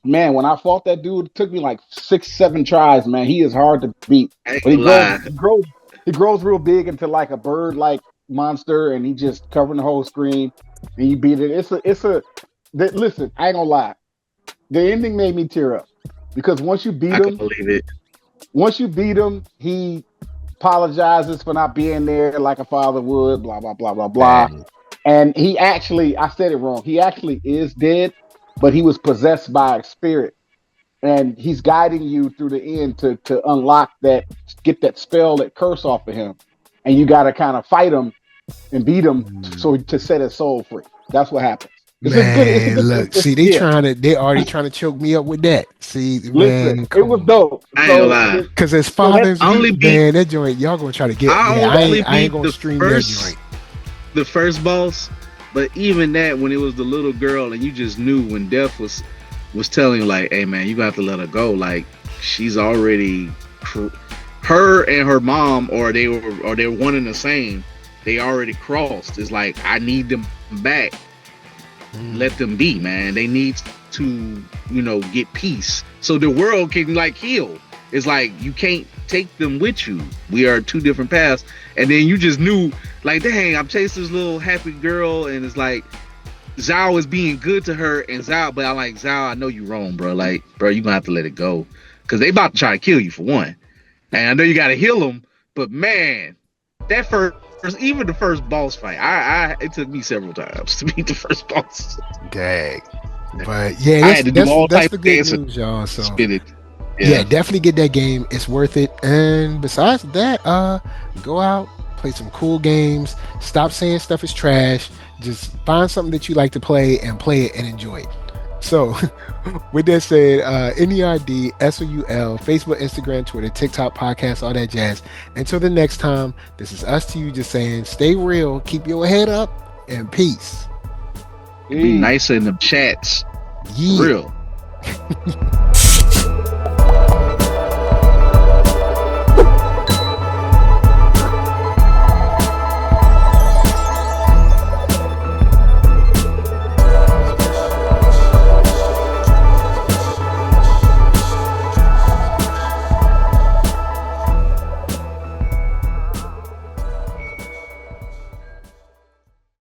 Man, when I fought that dude, it took me like 6-7 tries, man. He is hard to beat. But he grows real big into like a bird-like monster, and he just covering the whole screen, and you beat it. Listen, I ain't gonna lie. The ending made me tear up, because once you beat him, he apologizes for not being there like a father would, blah, blah, blah, blah, blah. Man. And he actually, I said it wrong. He actually is dead, but he was possessed by a spirit. And he's guiding you through the end to unlock that, get that spell, that curse off of him. And you got to kind of fight him and beat him to set his soul free. That's what happens. Look, see, they already trying to choke me up with that. See, listen, man, it was dope. I ain't gonna lie. Because as fathers, man, that joint, y'all gonna try to get. I ain't gonna stream that joint. The first boss, but even that, when it was the little girl, and you just knew when Death was telling you, like, hey man, you got to let her go. Like, she's already her and her mom, or they're one and the same. They already crossed. It's like, I need them back. Let them be, man. They need to, get peace, so the world can like heal. It's like, you can't take them with you. We are 2 different paths. And then you just knew, like, dang, I'm chasing this little happy girl, and it's like Zhao is being good to her, and Zhao, but I'm like, Zhao, I know you wrong, bro. Like, bro, you gonna have to let it go, because they about to try to kill you, for one. And I know you gotta heal them, but man, that even the first boss fight, it took me several times to beat the first boss. Dang. But yeah, that's the good news, y'all. So yeah, definitely get that game. It's worth it. And besides that, go out, play some cool games. Stop saying stuff is trash. Just find something that you like to play and play it and enjoy it. So with that said, NERDSoul, Facebook, Instagram, Twitter, TikTok, podcast, all that jazz. Until the next time, this is us to you just saying, stay real, keep your head up, and peace. Be nicer in the chats. Yeah. Real.